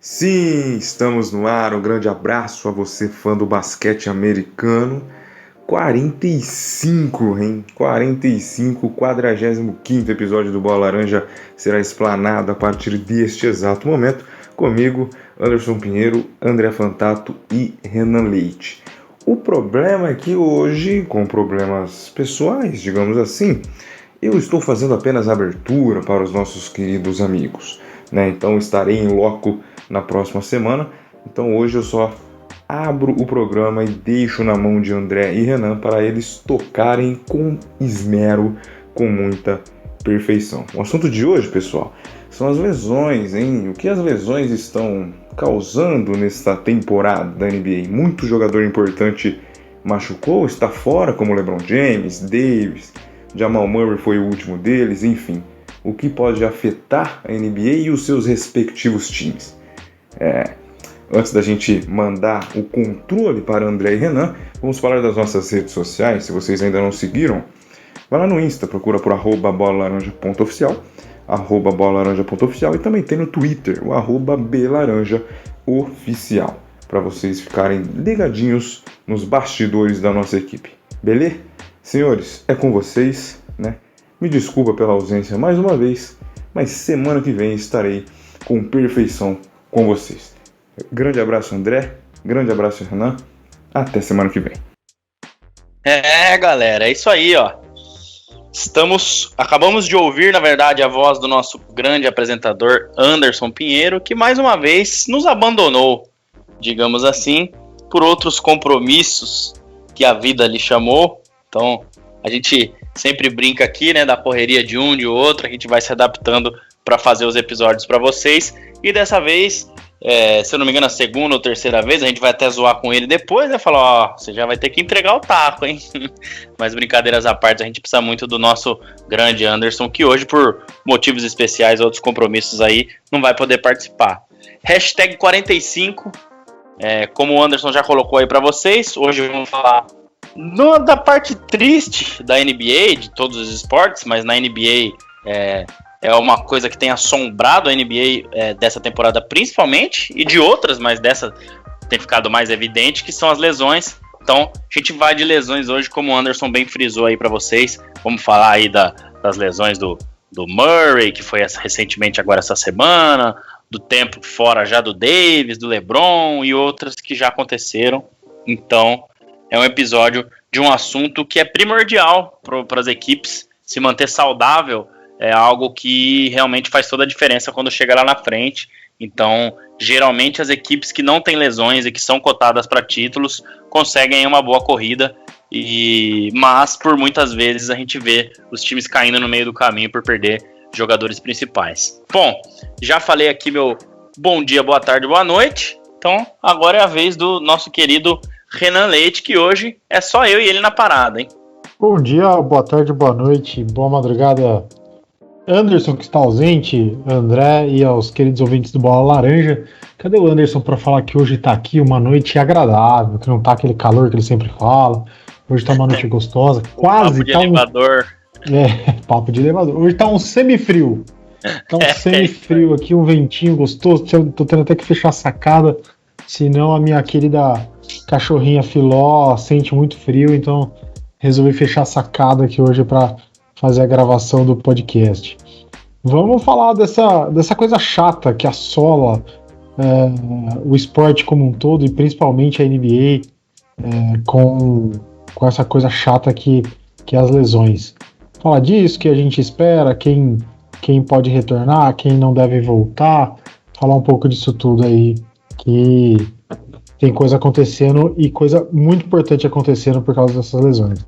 Sim, estamos no ar. Um grande abraço a você, fã do basquete americano. 45, hein? 45, 45º episódio do Bola Laranja será explanado a partir deste exato momento. Comigo, Anderson Pinheiro, André Fantato e Renan Leite. O problema é que hoje, com problemas pessoais, digamos assim, eu estou fazendo apenas abertura para os nossos queridos amigos, né? Então estarei em loco na próxima semana. Então hoje eu só abro o programa e deixo na mão de André e Renan para eles tocarem com esmero, com muita perfeição. O assunto de hoje, pessoal, são as lesões, hein? O que as lesões estão causando nesta temporada da NBA? Muito jogador importante machucou, está fora, como LeBron James, Davis, Jamal Murray foi o último deles, enfim. O que pode afetar a NBA e os seus respectivos times? Antes da gente mandar o controle para André e Renan, vamos falar das nossas redes sociais. Se vocês ainda não seguiram, vai lá no Insta, procura por @bolalaranja.oficial, @bolalaranja.oficial, e também tem no Twitter, o @belaranjaoficial, para vocês ficarem ligadinhos nos bastidores da nossa equipe. Beleza? Senhores, é com vocês, né? Me desculpa pela ausência mais uma vez, mas semana que vem estarei com perfeição com vocês. Grande abraço, André. Grande abraço, Renan. Até semana que vem. Galera, é isso aí, ó. Acabamos de ouvir, na verdade, a voz do nosso grande apresentador Anderson Pinheiro, que mais uma vez nos abandonou, digamos assim, por outros compromissos que a vida lhe chamou. Então, a gente sempre brinca aqui, né, da correria de um, de outro, a gente vai se adaptando para fazer os episódios para vocês. E dessa vez, se eu não me engano, a segunda ou terceira vez, a gente vai até zoar com ele depois, né? Falar, ó, você já vai ter que entregar o taco, hein? Mas brincadeiras à parte, a gente precisa muito do nosso grande Anderson, que hoje, por motivos especiais, outros compromissos aí, não vai poder participar. Hashtag 45, como o Anderson já colocou aí para vocês, hoje vamos falar da parte triste da NBA, de todos os esportes, mas na NBA é uma coisa que tem assombrado a NBA dessa temporada principalmente, e de outras, mas dessa tem ficado mais evidente, que são as lesões. Então a gente vai de lesões hoje, como o Anderson bem frisou aí para vocês. Vamos falar aí das lesões do Murray, que foi recentemente agora essa semana, do tempo fora já do Davis, do LeBron e outras que já aconteceram. Então é um episódio de um assunto que é primordial para as equipes. Se manter saudável é algo que realmente faz toda a diferença quando chega lá na frente. Então, geralmente as equipes que não têm lesões e que são cotadas para títulos conseguem uma boa corrida, mas por muitas vezes a gente vê os times caindo no meio do caminho por perder jogadores principais. Bom, já falei aqui meu bom dia, boa tarde, boa noite. Então, agora é a vez do nosso querido Renan Leite, que hoje é só eu e ele na parada, hein? Bom dia, boa tarde, boa noite, boa madrugada, Anderson, que está ausente, André e aos queridos ouvintes do Bola Laranja. Cadê o Anderson para falar que hoje está aqui uma noite agradável, que não tá aquele calor que ele sempre fala? Hoje tá uma noite gostosa, quase. Papo de elevador. Papo de elevador. Hoje tá um semifrio. Tá um semifrio aqui, um ventinho gostoso. Tô tendo até que fechar a sacada, senão a minha querida cachorrinha Filó sente muito frio, então resolvi fechar a sacada aqui hoje para fazer a gravação do podcast. Vamos falar dessa coisa chata que assola o esporte como um todo, e principalmente a NBA, com essa coisa chata que é as lesões. Falar disso, que a gente espera, quem pode retornar, quem não deve voltar, falar um pouco disso tudo aí, que tem coisa acontecendo e coisa muito importante acontecendo por causa dessas lesões.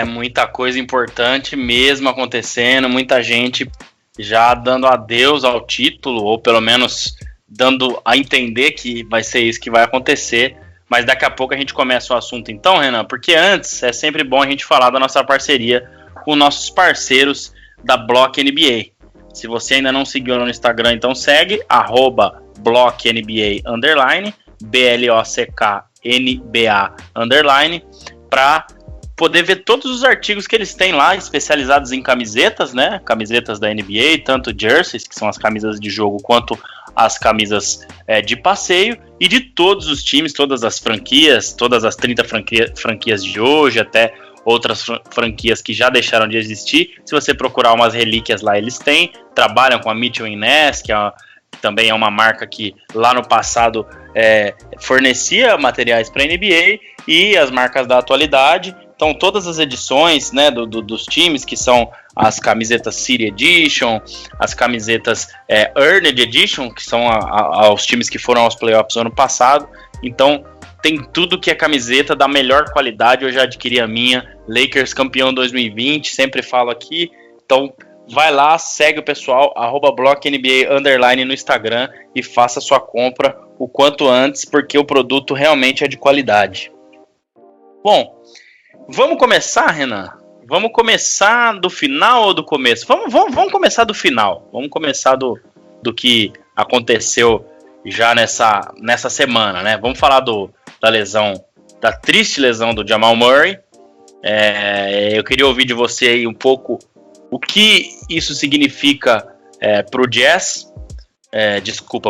Muita coisa importante mesmo acontecendo, muita gente já dando adeus ao título, ou pelo menos dando a entender que vai ser isso que vai acontecer. Mas daqui a pouco a gente começa o assunto então, Renan, porque antes é sempre bom a gente falar da nossa parceria com nossos parceiros da Block NBA. Se você ainda não seguiu no Instagram, então segue, @BlockNBA_, BLOCKNBA_, para poder ver todos os artigos que eles têm lá, especializados em camisetas, né? Camisetas da NBA, tanto jerseys, que são as camisas de jogo, quanto as camisas de passeio, e de todos os times, todas as franquias, todas as 30 franquias de hoje, até outras franquias que já deixaram de existir. Se você procurar umas relíquias lá, eles têm. Trabalham com a Mitchell & Ness, que também é uma marca que lá no passado fornecia materiais para a NBA, e as marcas da atualidade. Então todas as edições, né, dos times, que são as camisetas City Edition, as camisetas Earned Edition, que são os times que foram aos playoffs ano passado. Então tem tudo que é camiseta da melhor qualidade. Eu já adquiri a minha, Lakers campeão 2020, sempre falo aqui. Então vai lá, segue o pessoal, @BlockNBA_ no Instagram, e faça sua compra o quanto antes, porque o produto realmente é de qualidade. Bom, vamos começar, Renan? Vamos começar do final ou do começo? Vamos começar do final. Vamos começar do que aconteceu já nessa semana, né? Vamos falar da lesão, da triste lesão do Jamal Murray. Eu queria ouvir de você aí um pouco o que isso significa pro Jazz,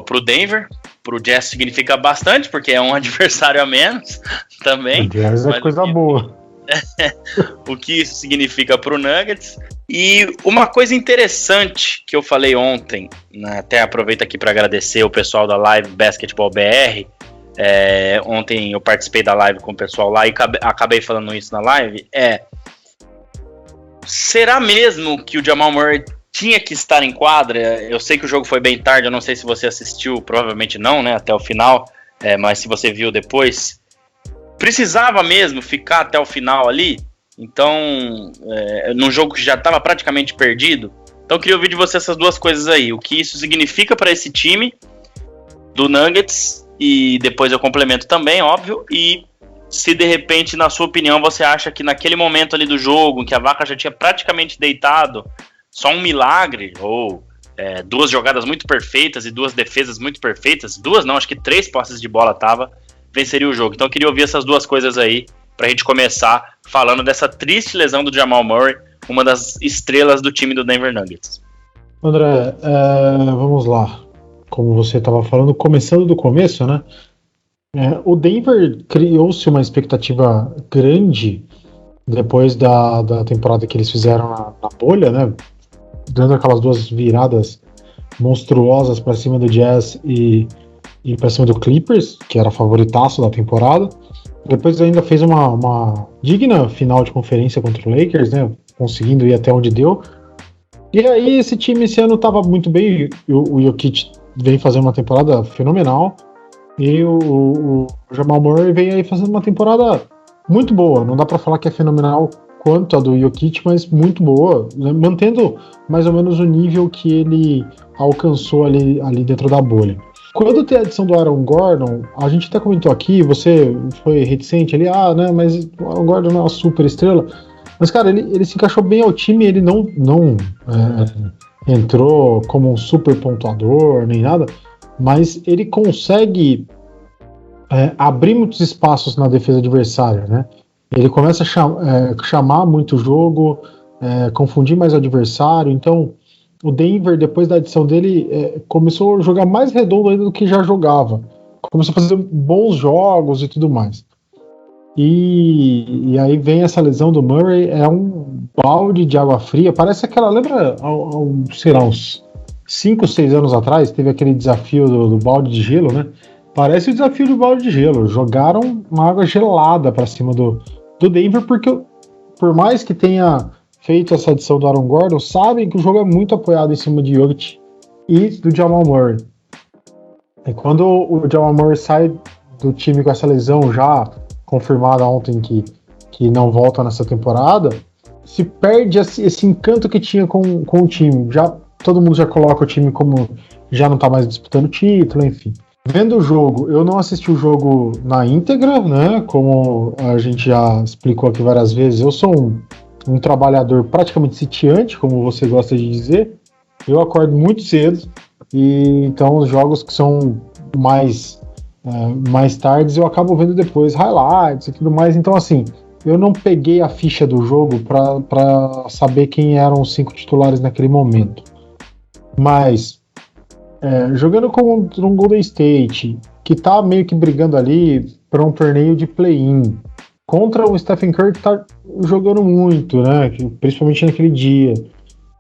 pro Denver. Pro Jazz significa bastante, porque é um adversário a menos também. O Jazz é coisa boa. O que isso significa pro Nuggets. E uma coisa interessante que eu falei ontem, né, até aproveito aqui para agradecer o pessoal da Live Basketball BR. Ontem eu participei da live com o pessoal lá e acabei falando isso na live. Será mesmo que o Jamal Murray tinha que estar em quadra? Eu sei que o jogo foi bem tarde, eu não sei se você assistiu, provavelmente não, né, até o final, mas se você viu depois, precisava mesmo ficar até o final ali? Então, num jogo que já estava praticamente perdido. Então eu queria ouvir de você essas duas coisas aí, o que isso significa para esse time do Nuggets, e depois eu complemento também, óbvio, e se de repente, na sua opinião, você acha que naquele momento ali do jogo, em que a vaca já tinha praticamente deitado, só um milagre, ou duas jogadas muito perfeitas e duas defesas muito perfeitas, acho que 3 posses de bola venceria o jogo. Então eu queria ouvir essas duas coisas aí, pra gente começar falando dessa triste lesão do Jamal Murray, uma das estrelas do time do Denver Nuggets. André, vamos lá. Como você estava falando, começando do começo, né? O Denver criou-se uma expectativa grande depois da temporada que eles fizeram na bolha, né? Dando aquelas duas viradas monstruosas para cima do Jazz e para cima do Clippers, que era favoritaço da temporada. Depois ainda fez uma digna final de conferência contra o Lakers, né? Conseguindo ir até onde deu. E aí esse time esse ano estava muito bem. O Jokic vem fazendo uma temporada fenomenal. E o Jamal Murray vem aí fazendo uma temporada muito boa. Não dá para falar que é fenomenal quanto a do Jokic, mas muito boa, né? Mantendo mais ou menos o nível que ele alcançou ali dentro da bolha. Quando tem a adição do Aaron Gordon, a gente até comentou aqui, você foi reticente ali, né, mas o Aaron Gordon não é uma super estrela. Mas, cara, ele se encaixou bem ao time, ele não entrou como um super pontuador, nem nada, mas ele consegue abrir muitos espaços na defesa adversária, né? Ele começa a chamar muito o jogo, confundir mais o adversário. Então, o Denver, depois da adição dele, começou a jogar mais redondo ainda do que já jogava. Começou a fazer bons jogos e tudo mais. E aí vem essa lesão do Murray, é um balde de água fria. Parece aquela, lembra, sei lá, uns 5, 6 anos atrás, teve aquele desafio do balde de gelo, né? Parece o desafio do balde de gelo. Jogaram uma água gelada para cima do Denver, porque por mais que tenha feito essa adição do Aaron Gordon, sabem que o jogo é muito apoiado em cima de Jokic e do Jamal Murray. E quando o Jamal Murray sai do time com essa lesão já confirmada ontem que não volta nessa temporada, se perde esse encanto que tinha com o time. Todo mundo já coloca o time como já não tá mais disputando título, enfim. Vendo o jogo, eu não assisti o jogo na íntegra, né? Como a gente já explicou aqui várias vezes, eu sou um trabalhador praticamente sitiante, como você gosta de dizer. Eu acordo muito cedo, e então os jogos que são mais tardes eu acabo vendo depois highlights e tudo mais. Então, assim, eu não peguei a ficha do jogo para saber quem eram os 5 titulares naquele momento. Mas jogando contra um Golden State, que tá meio que brigando ali para um torneio de play-in, contra o Stephen Curry que tá jogando muito, né? Principalmente naquele dia.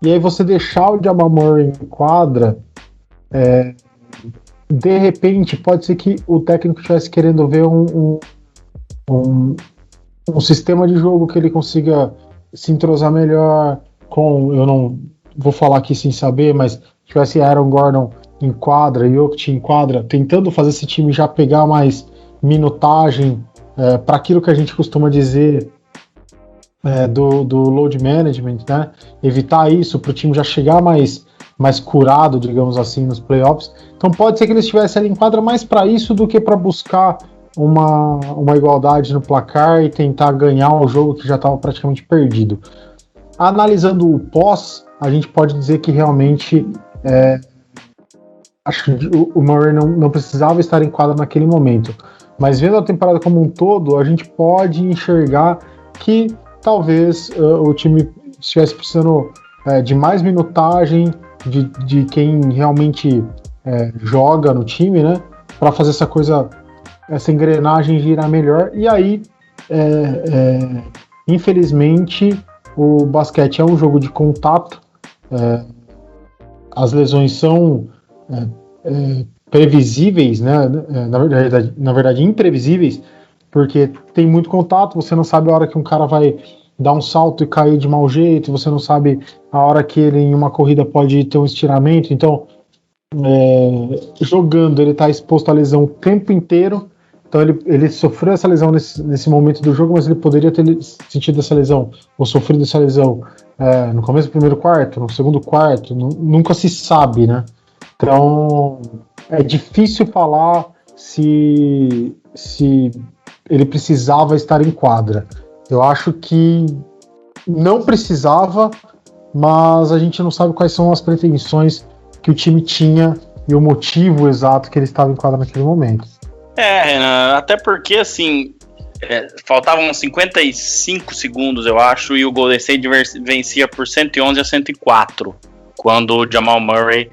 E aí você deixar o Jamal Murray em quadra, de repente pode ser que o técnico estivesse querendo ver um sistema de jogo que ele consiga se entrosar melhor com, eu não vou falar aqui sem saber, mas tivesse Aaron Gordon em quadra, Jokic em quadra, tentando fazer esse time já pegar mais minutagem para aquilo que a gente costuma dizer do load management, né? Evitar isso para o time já chegar mais curado, digamos assim, nos playoffs. Então pode ser que eles estivessem ali em quadra mais para isso do que para buscar uma igualdade no placar e tentar ganhar o jogo que já estava praticamente perdido. Analisando o pós, a gente pode dizer que realmente acho que o Murray não precisava estar em quadra naquele momento. Mas vendo a temporada como um todo, a gente pode enxergar que talvez o time estivesse precisando de mais minutagem de quem realmente joga no time, né? Para fazer essa engrenagem girar melhor. E aí, infelizmente, o basquete é um jogo de contato. As lesões são previsíveis, né? Na verdade, imprevisíveis, porque tem muito contato, você não sabe a hora que um cara vai dar um salto e cair de mau jeito, você não sabe a hora que ele em uma corrida pode ter um estiramento, então jogando ele está exposto à lesão o tempo inteiro, então ele sofreu essa lesão nesse momento do jogo, mas ele poderia ter sentido essa lesão, ou sofrido essa lesão no começo do primeiro quarto, no segundo quarto, nunca se sabe, né? Então é difícil falar se ele precisava estar em quadra. Eu acho que não precisava, mas a gente não sabe quais são as pretensões que o time tinha e o motivo exato que ele estava em quadra naquele momento. Renan, até porque, assim, faltavam 55 segundos, eu acho, e o Golden State vencia por 111-104, quando o Jamal Murray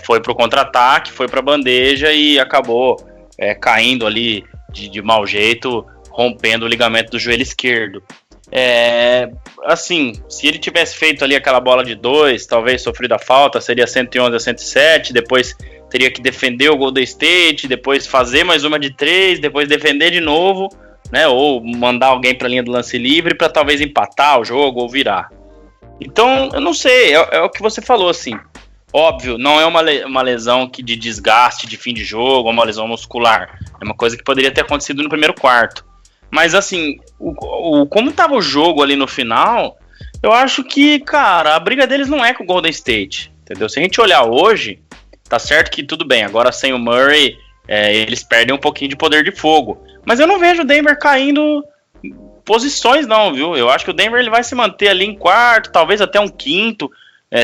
foi pro contra-ataque, foi pra bandeja e acabou caindo ali de mau jeito, rompendo o ligamento do joelho esquerdo. Assim, se ele tivesse feito ali aquela bola de 2, talvez sofrido a falta, seria 111-107, depois teria que defender o Golden State, depois fazer mais uma de 3, depois defender de novo, né, ou mandar alguém para a linha do lance livre para talvez empatar o jogo ou virar. Então, eu não sei, é o que você falou, assim. Óbvio, não é uma lesão de desgaste de fim de jogo, uma lesão muscular. É uma coisa que poderia ter acontecido no primeiro quarto. Mas, assim, como estava o jogo ali no final, eu acho que, cara, a briga deles não é com o Golden State, entendeu? Se a gente olhar hoje, tá certo que tudo bem, agora sem o Murray, eles perdem um pouquinho de poder de fogo. Mas eu não vejo o Denver caindo posições não, viu? Eu acho que o Denver ele vai se manter ali em quarto, talvez até um quinto,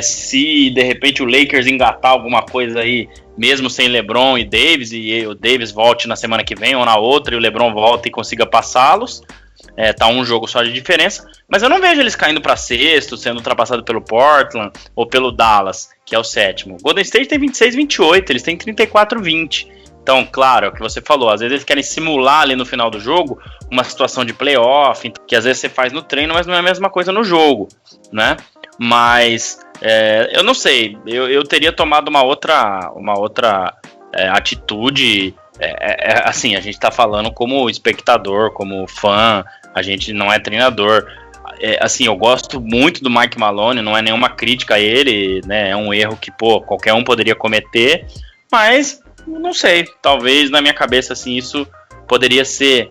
se de repente o Lakers engatar alguma coisa aí, mesmo sem LeBron e Davis, e o Davis volte na semana que vem ou na outra, e o LeBron volta e consiga passá-los, tá um jogo só de diferença, mas eu não vejo eles caindo para sexto, sendo ultrapassado pelo Portland ou pelo Dallas, que é o sétimo. Golden State tem 26-28, eles têm 34-20. Então, claro, é o que você falou, às vezes eles querem simular ali no final do jogo uma situação de playoff, que às vezes você faz no treino, mas não é a mesma coisa no jogo, né? Mas eu não sei, eu teria tomado uma outra atitude. Assim, a gente tá falando como espectador, como fã, a gente não é treinador. Assim, eu gosto muito do Mike Malone, não é nenhuma crítica a ele, né? É um erro que, qualquer um poderia cometer, mas não sei, talvez na minha cabeça, assim, isso poderia ser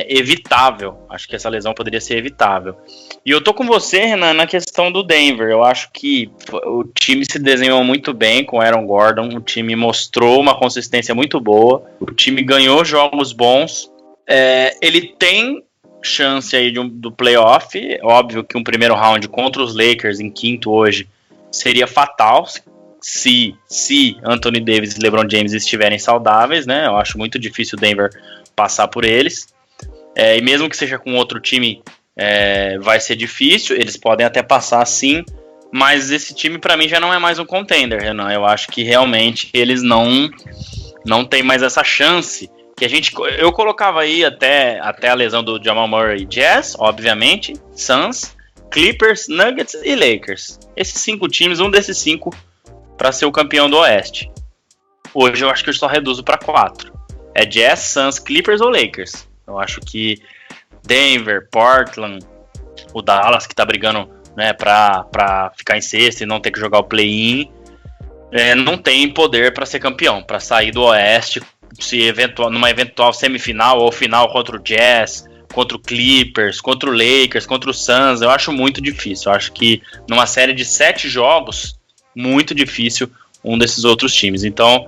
evitável. Acho que essa lesão poderia ser evitável. E eu tô com você, Renan, na questão do Denver. Eu acho que o time se desenhou muito bem com o Aaron Gordon. O time mostrou uma consistência muito boa. O time ganhou jogos bons. Ele tem chance aí do playoff. Óbvio que um primeiro round contra os Lakers em quinto hoje seria fatal se Anthony Davis e LeBron James estiverem saudáveis, né? Eu acho muito difícil o Denver passar por eles. e mesmo que seja com outro time, vai ser difícil. Eles podem até passar sim, mas esse time pra mim já não é mais um contender, Renan. Eu acho que realmente eles não tem mais essa chance que eu colocava aí até a lesão do Jamal Murray. Jazz, obviamente, Suns, Clippers, Nuggets e Lakers. Esses 5 times, um desses 5 para ser o campeão do Oeste. Hoje eu acho que eu só reduzo para 4. É Jazz, Suns, Clippers ou Lakers. Eu acho que Denver, Portland, o Dallas, que tá brigando, né, pra ficar em sexto e não ter que jogar o play-in, não tem poder para ser campeão, para sair do Oeste, numa eventual semifinal ou final contra o Jazz, contra o Clippers, contra o Lakers, contra o Suns. Eu acho muito difícil. Eu acho que numa série de 7 jogos, muito difícil um desses outros times. Então,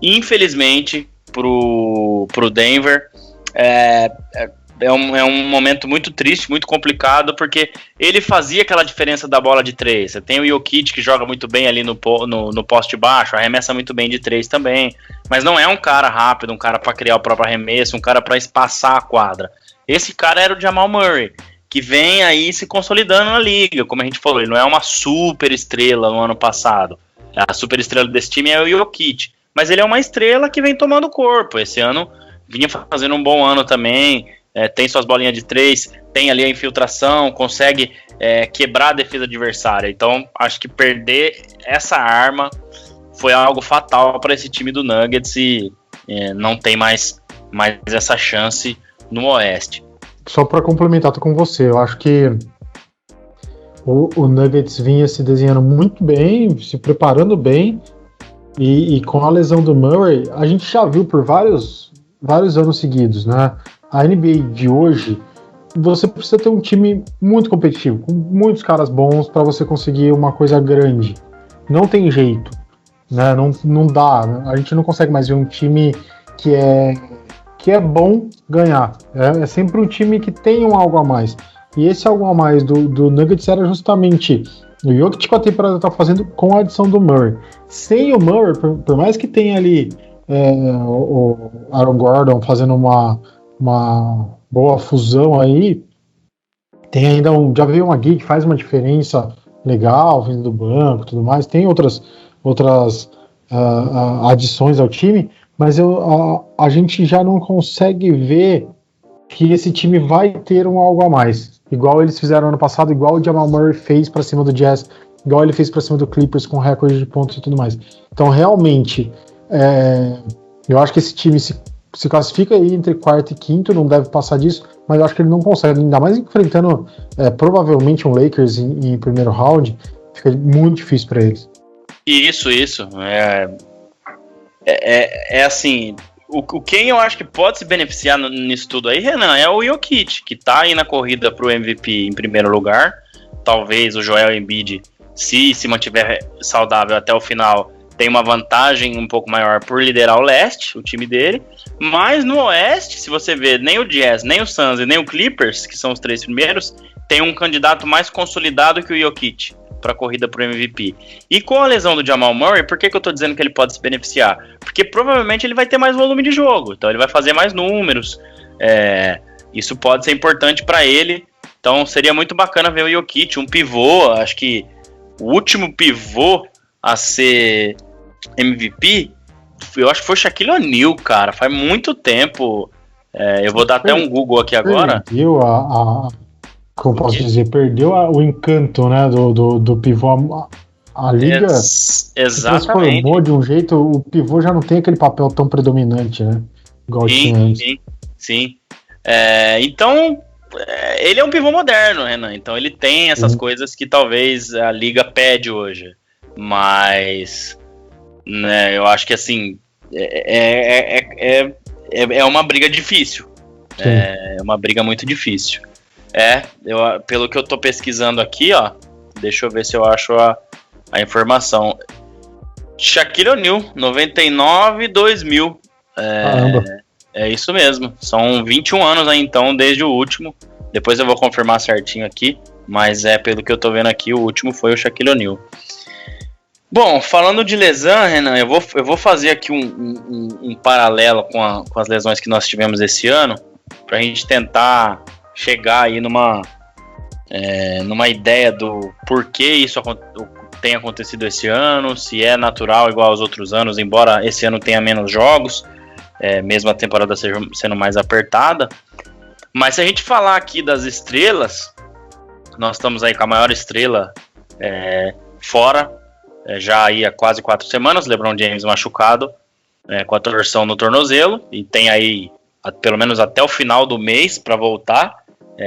infelizmente, pro Denver, é um momento muito triste, muito complicado, porque ele fazia aquela diferença da bola de 3. Você tem o Jokic, que joga muito bem ali no poste baixo, arremessa muito bem de 3 também, mas não é um cara rápido, um cara para criar o próprio arremesso, um cara para espaçar a quadra. Esse cara era o Jamal Murray, que vem aí se consolidando na liga, como a gente falou. Ele não é uma super estrela no ano passado. A super estrela desse time é o Jokic, mas ele é uma estrela que vem tomando corpo. Esse ano vinha fazendo um bom ano também, tem suas bolinhas de 3, tem ali a infiltração, consegue quebrar a defesa adversária. Então acho que perder essa arma foi algo fatal para esse time do Nuggets e não tem mais essa chance no Oeste. Só para complementar, tô com você. Eu acho que o Nuggets vinha se desenhando muito bem, se preparando bem, e com a lesão do Murray, a gente já viu por vários anos seguidos, né? A NBA de hoje, você precisa ter um time muito competitivo, com muitos caras bons para você conseguir uma coisa grande. Não tem jeito, né? Não dá. A gente não consegue mais ver um time que é bom ganhar. É sempre um time que tem um algo a mais. E esse algo a mais do Nuggets era justamente o Jokic, com a temporada tá fazendo com a adição do Murray. Sem o Murray, por mais que tenha ali o Aaron Gordon fazendo uma boa fusão aí, tem ainda já veio uma Gui que faz uma diferença legal, vindo do banco e tudo mais, tem outras adições ao time, mas a gente já não consegue ver que esse time vai ter um algo a mais, igual eles fizeram ano passado, igual o Jamal Murray fez pra cima do Jazz, igual ele fez pra cima do Clippers com recorde de pontos e tudo mais. Então realmente eu acho que esse time se classifica aí entre quarto e quinto, não deve passar disso, mas eu acho que ele não consegue, ainda mais enfrentando provavelmente um Lakers em primeiro round, fica muito difícil para eles. Isso. Assim, quem eu acho que pode se beneficiar nisso tudo aí, Renan, é o Jokic, que tá aí na corrida pro MVP em primeiro lugar. Talvez o Joel Embiid, se mantiver saudável até o final, tem uma vantagem um pouco maior por liderar o leste, o time dele. Mas no oeste, se você ver, nem o Jazz, nem o Suns e nem o Clippers, que são os 3 primeiros, tem um candidato mais consolidado que o Jokic para a corrida pro MVP. E com a lesão do Jamal Murray, por que eu tô dizendo que ele pode se beneficiar? Porque provavelmente ele vai ter mais volume de jogo, então ele vai fazer mais números, isso pode ser importante para ele. Então seria muito bacana ver o Jokic, um pivô, acho que o último pivô a ser MVP, eu acho que foi o Shaquille O'Neal, cara, faz muito tempo. Eu vou dar até um Google aqui agora. Perdeu como posso dizer, perdeu o encanto, né, do pivô. A liga se transformou de um jeito, o pivô já não tem aquele papel tão predominante, né, igual tinha antes. Sim. Então, ele é um pivô moderno, Renan, então ele tem essas coisas que talvez a liga pede hoje, mas né, eu acho que assim é uma briga difícil. É uma briga muito difícil. Pelo que eu tô pesquisando aqui, ó, deixa eu ver se eu acho a informação. Shaquille O'Neal, 99 2000. É isso mesmo. São 21 anos aí, então, desde o último. Depois eu vou confirmar certinho aqui, mas pelo que eu tô vendo aqui, o último foi o Shaquille O'Neal. Bom, falando de lesão, Renan, eu vou fazer aqui um paralelo com as lesões que nós tivemos esse ano, pra gente tentar chegar aí numa ideia do porquê isso tem acontecido esse ano, se é natural igual aos outros anos, embora esse ano tenha menos jogos, mesmo a temporada sendo mais apertada. Mas se a gente falar aqui das estrelas, nós estamos aí com a maior estrela fora, já aí há quase 4 semanas, LeBron James machucado, com a torção no tornozelo, e tem aí pelo menos até o final do mês para voltar.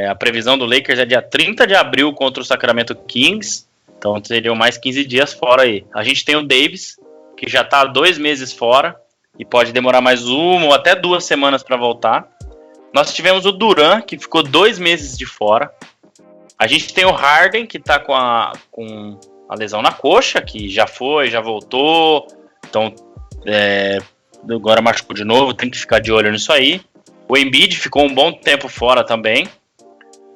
A previsão do Lakers é dia 30 de abril contra o Sacramento Kings, então seriam mais 15 dias fora aí. A gente tem o Davis, que já está há 2 meses fora, e pode demorar mais 1 ou até 2 semanas para voltar. Nós tivemos o Durant, que ficou 2 meses de fora. A gente tem o Harden, que está com a lesão na coxa, que já voltou, então agora machucou de novo, tem que ficar de olho nisso aí. O Embiid ficou um bom tempo fora também.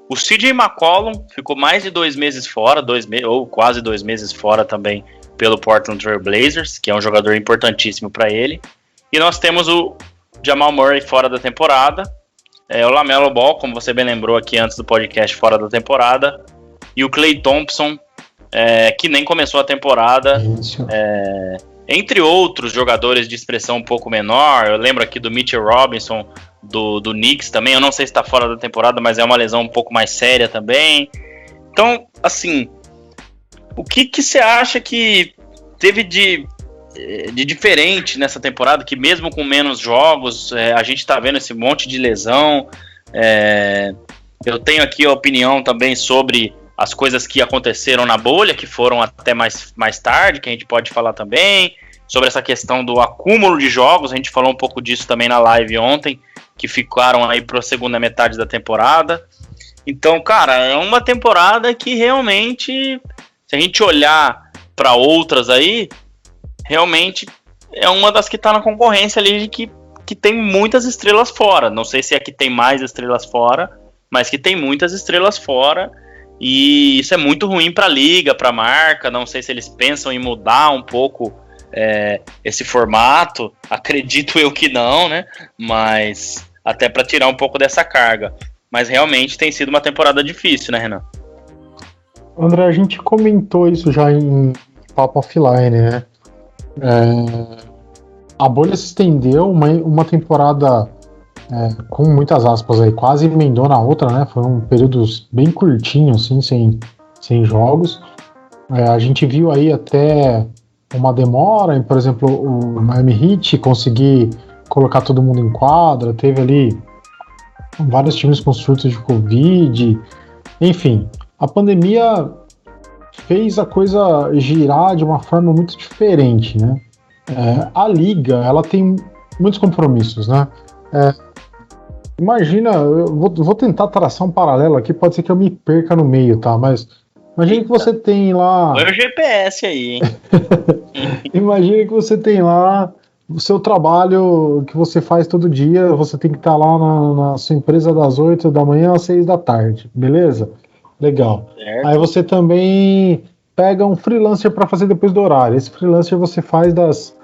O CJ McCollum ficou mais de 2 meses fora, ou quase 2 meses fora também pelo Portland Trail Blazers, que é um jogador importantíssimo para ele. E nós temos o Jamal Murray fora da temporada, o LaMelo Ball, como você bem lembrou aqui antes do podcast, fora da temporada, e o Klay Thompson, que nem começou a temporada, entre outros jogadores de expressão um pouco menor. Eu lembro aqui do Mitchell Robinson, do Knicks também. Eu não sei se está fora da temporada, mas é uma lesão um pouco mais séria também. Então, assim, o que você acha que teve de diferente nessa temporada, que mesmo com menos jogos, a gente está vendo esse monte de lesão? Eu tenho aqui a opinião também sobre as coisas que aconteceram na bolha, que foram até mais tarde, que a gente pode falar também, sobre essa questão do acúmulo de jogos. A gente falou um pouco disso também na live ontem, que ficaram aí para a segunda metade da temporada. Então, cara, é uma temporada que realmente, se a gente olhar para outras aí, realmente é uma das que está na concorrência ali, que tem muitas estrelas fora. Não sei se é que tem mais estrelas fora, mas que tem muitas estrelas fora. E isso é muito ruim para a liga, para a marca. Não sei se eles pensam em mudar um pouco esse formato. Acredito eu que não, né? Mas até para tirar um pouco dessa carga. Mas realmente tem sido uma temporada difícil, né, Renan? André, a gente comentou isso já em Papo Offline, né? A bolha se estendeu, uma temporada com muitas aspas aí, quase emendou na outra, né? Foi um período bem curtinho, assim, sem jogos. A gente viu aí até uma demora, por exemplo, o Miami Heat conseguir colocar todo mundo em quadra, teve ali vários times com surtos de Covid, enfim, a pandemia fez a coisa girar de uma forma muito diferente, né? A liga, ela tem muitos compromissos, né? Imagina, eu vou tentar traçar um paralelo aqui, pode ser que eu me perca no meio, tá? Mas imagina que você tem lá... Põe o GPS aí, hein? Imagina que você tem lá o seu trabalho que você faz todo dia, você tem que estar lá na sua empresa das 8 da manhã às 6 da tarde, beleza? Legal. Certo. Aí você também pega um freelancer para fazer depois do horário. Esse freelancer você faz das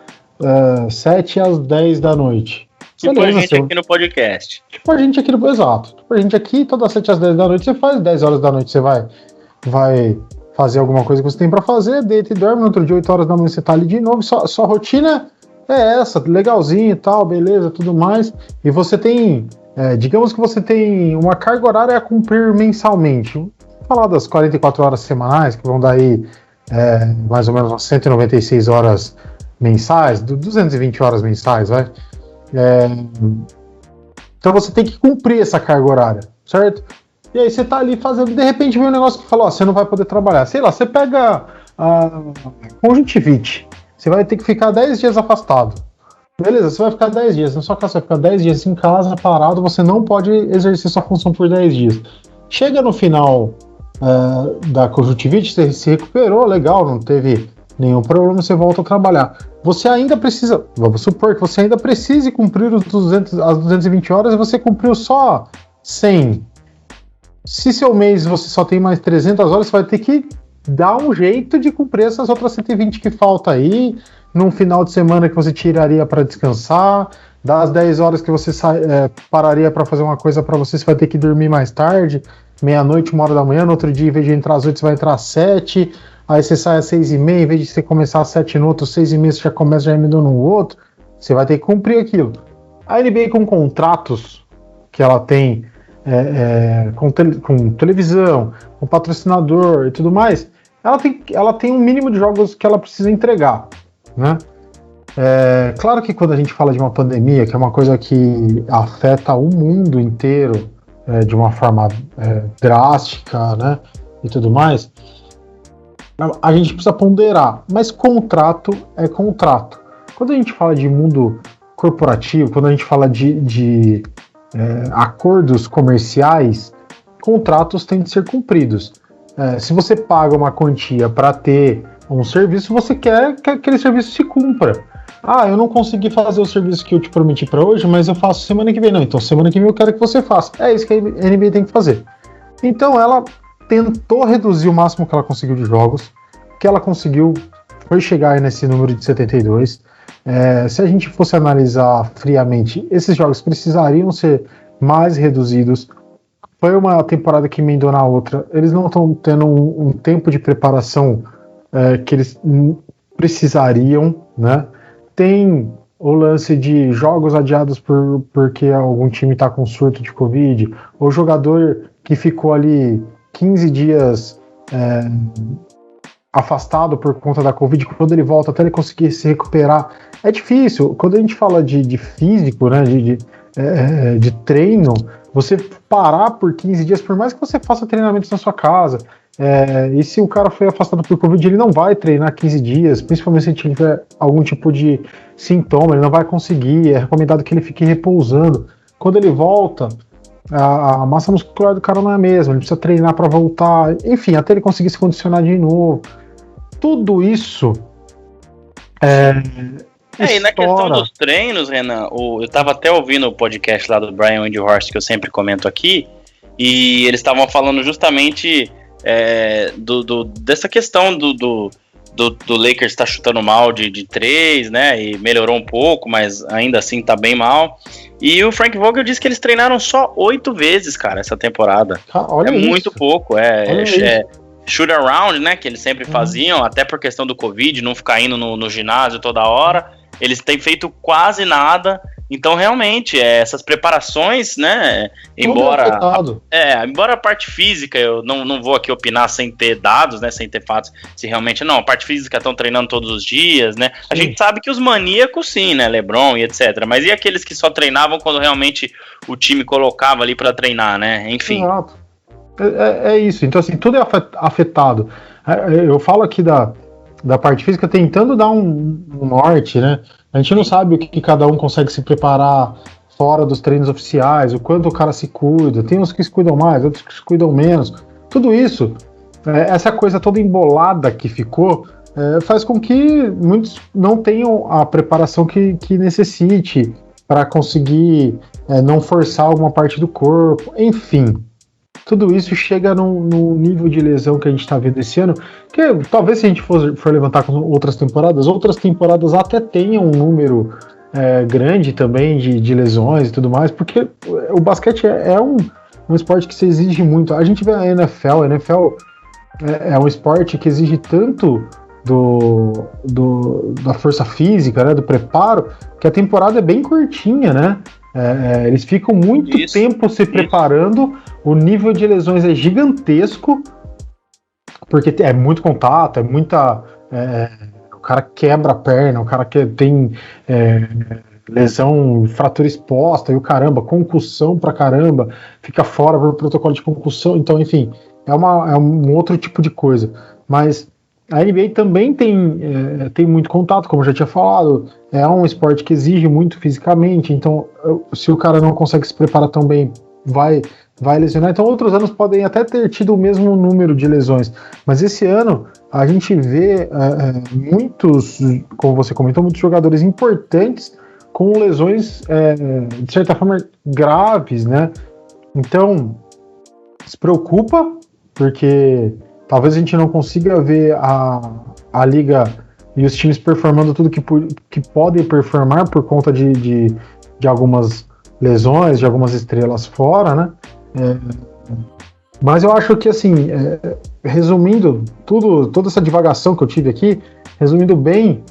7 às 10 da noite. Tipo beleza, a gente aqui no podcast. Tipo a gente aqui no... Exato. Tipo a gente aqui, todas as 7 às 10 da noite você faz, 10 horas da noite você vai fazer alguma coisa que você tem para fazer, deita e dorme, no outro dia 8 horas da manhã você tá ali de novo, sua rotina é essa, legalzinho e tal, beleza, tudo mais, e você tem, digamos que você tem uma carga horária a cumprir mensalmente, vamos falar das 44 horas semanais, que vão dar aí mais ou menos umas 196 horas mensais, 220 horas mensais, vai. Então você tem que cumprir essa carga horária, certo? E aí você tá ali fazendo, de repente vem um negócio que fala, você não vai poder trabalhar. Sei lá, você pega a conjuntivite, você vai ter que ficar 10 dias afastado. Beleza, você vai ficar 10 dias, na sua casa você vai ficar 10 dias em casa, parado, você não pode exercer sua função por 10 dias. Chega no final da conjuntivite, você se recuperou, legal, não teve nenhum problema, você volta a trabalhar. Você ainda precisa, vamos supor que você ainda precise cumprir as 220 horas e você cumpriu só 100. Se seu mês você só tem mais 300 horas, você vai ter que dar um jeito de cumprir essas outras 120 que falta aí, num final de semana que você tiraria para descansar, das 10 horas que você pararia para fazer uma coisa para você vai ter que dormir mais tarde, meia-noite, 1 hora da manhã, no outro dia, em vez de entrar às 8, você vai entrar às 7, aí você sai às 6h30, em vez de você começar às 7 no outro, 6h30 você já começa já emendando no outro, você vai ter que cumprir aquilo. A NBA com contratos que ela tem com televisão, com patrocinador e tudo mais, ela tem um mínimo de jogos que ela precisa entregar, né? Claro que quando a gente fala de uma pandemia, que é uma coisa que afeta o mundo inteiro de uma forma drástica, né, e tudo mais, a gente precisa ponderar, mas contrato é contrato. Quando a gente fala de mundo corporativo, quando a gente fala de acordos comerciais, contratos têm de ser cumpridos. Se você paga uma quantia para ter um serviço, você quer que aquele serviço se cumpra. Eu não consegui fazer o serviço que eu te prometi para hoje, mas eu faço semana que vem. Não, então semana que vem eu quero que você faça. É isso que a NBA tem que fazer. Então ela tentou reduzir o máximo que ela conseguiu de jogos. O que ela conseguiu foi chegar aí nesse número de 72. Se a gente fosse analisar friamente, esses jogos precisariam ser mais reduzidos. Foi uma temporada que emendou na outra. Eles não estão tendo um tempo de preparação que eles precisariam, né? Tem o lance de jogos adiados porque algum time está com surto de Covid, ou jogador que ficou ali 15 dias afastado por conta da Covid, quando ele volta até ele conseguir se recuperar. É difícil. Quando a gente fala de físico, né, de treino, você parar por 15 dias, por mais que você faça treinamentos na sua casa, e se o cara foi afastado por Covid, ele não vai treinar 15 dias, principalmente se ele tiver algum tipo de sintoma, ele não vai conseguir, é recomendado que ele fique repousando. Quando ele volta, a massa muscular do cara não é a mesma, ele precisa treinar para voltar, enfim, até ele conseguir se condicionar de novo. Tudo isso e na questão dos treinos, Renan, eu tava até ouvindo o podcast lá do Brian Windhorst, que eu sempre comento aqui, e eles estavam falando justamente dessa questão do Lakers tá chutando mal de 3, né, e melhorou um pouco, mas ainda assim tá bem mal. E o Frank Vogel disse que eles treinaram só 8 vezes, cara, essa temporada. Olha isso. Muito pouco, shoot around, né, que eles sempre faziam, até por questão do Covid, não ficar indo no ginásio toda hora. Eles têm feito quase nada. Então, realmente, essas preparações, né, embora a parte física, eu não vou aqui opinar sem ter dados, né, sem ter fatos, se realmente não, a parte física estão treinando todos os dias, né, a gente sabe que os maníacos sim, né, LeBron e etc, mas e aqueles que só treinavam quando realmente o time colocava ali para treinar, né, enfim. Exato. É isso, então assim, tudo é afetado. Eu falo aqui da parte física tentando dar um norte, né? A gente não sabe o que cada um consegue se preparar fora dos treinos oficiais, o quanto o cara se cuida. Tem uns que se cuidam mais, outros que se cuidam menos. Tudo isso, essa coisa toda embolada que ficou, faz com que muitos não tenham a preparação que necessite para conseguir não forçar alguma parte do corpo, enfim. Tudo isso chega no nível de lesão que a gente está vendo esse ano, que talvez se a gente for levantar com outras temporadas até tenham um número grande também de lesões e tudo mais, porque o basquete é um esporte que se exige muito. A gente vê a NFL é um esporte que exige tanto da força física, né, do preparo, que a temporada é bem curtinha, né? Eles ficam muito tempo se preparando, o nível de lesões é gigantesco, porque é muito contato, o cara quebra a perna, o cara que tem lesão, fratura exposta, e o caramba, concussão pra caramba, fica fora por protocolo de concussão, então enfim, é um outro tipo de coisa, mas a NBA também tem muito contato, como eu já tinha falado, é um esporte que exige muito fisicamente, então se o cara não consegue se preparar tão bem, vai lesionar. Então outros anos podem até ter tido o mesmo número de lesões, mas esse ano a gente vê muitos, como você comentou, muitos jogadores importantes com lesões, de certa forma, graves, né? Então, se preocupa, porque talvez a gente não consiga ver a liga e os times performando tudo que podem performar por conta de de algumas lesões, de algumas estrelas fora, né? Mas eu acho que, assim, resumindo toda essa divagação que eu tive aqui, resumindo bem,